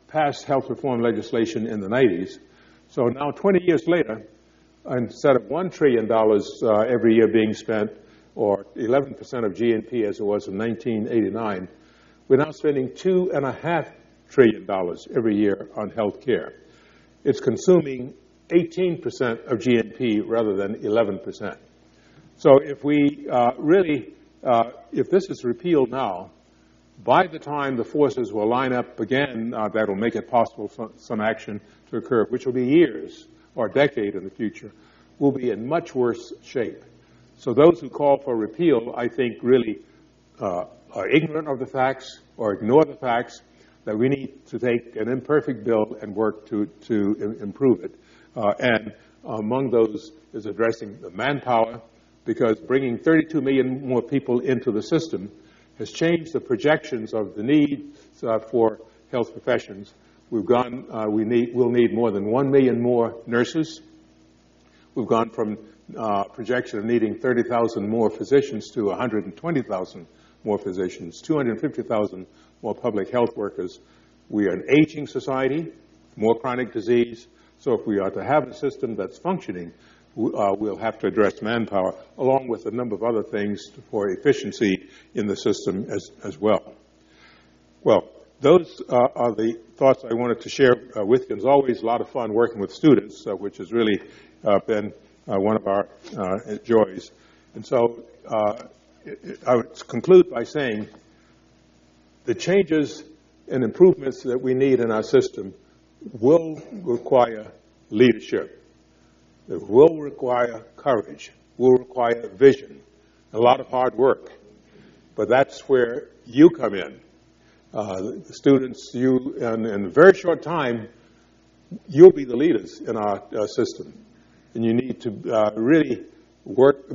pass health reform legislation in the 90s. So now, 20 years later, instead of $1 trillion every year being spent, or 11% of GNP as it was in 1989, we're now spending $2.5 trillion every year on health care. It's consuming 18% of GNP rather than 11%. So if we if this is repealed now, by the time the forces will line up again, that will make it possible for some action to occur, which will be years or a decade in the future, we'll be in much worse shape. So those who call for repeal, I think, really are ignorant of the facts or ignore the facts that we need to take an imperfect bill and work to improve it. And among those is addressing the manpower, because bringing 32 million more people into the system has changed the projections of the need for health professions. We'll need more than 1 million more nurses. We've gone from projection of needing 30,000 more physicians to 120,000 more physicians, 250,000 more public health workers. We are an aging society, more chronic disease. So if we are to have a system that's functioning, we'll have to address manpower, along with a number of other things for efficiency in the system as well. Well, those are the thoughts I wanted to share with you. It's always a lot of fun working with students, which has really been one of our joys. And so I would conclude by saying the changes and improvements that we need in our system will require leadership. It will require courage, will require vision, a lot of hard work. But that's where you come in. The students, you, and in a very short time, you'll be the leaders in our system. And you need to really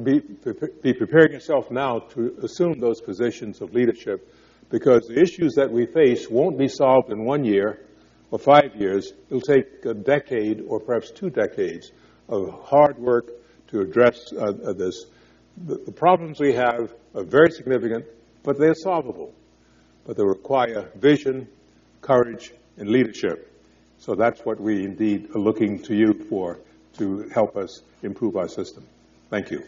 be preparing yourself now to assume those positions of leadership, because the issues that we face won't be solved in 1 year or 5 years. It'll take a decade or perhaps 2 decades of hard work to address this. The problems we have are very significant, but they're solvable. But they require vision, courage, and leadership. So that's what we indeed are looking to you for, to help us improve our system. Thank you.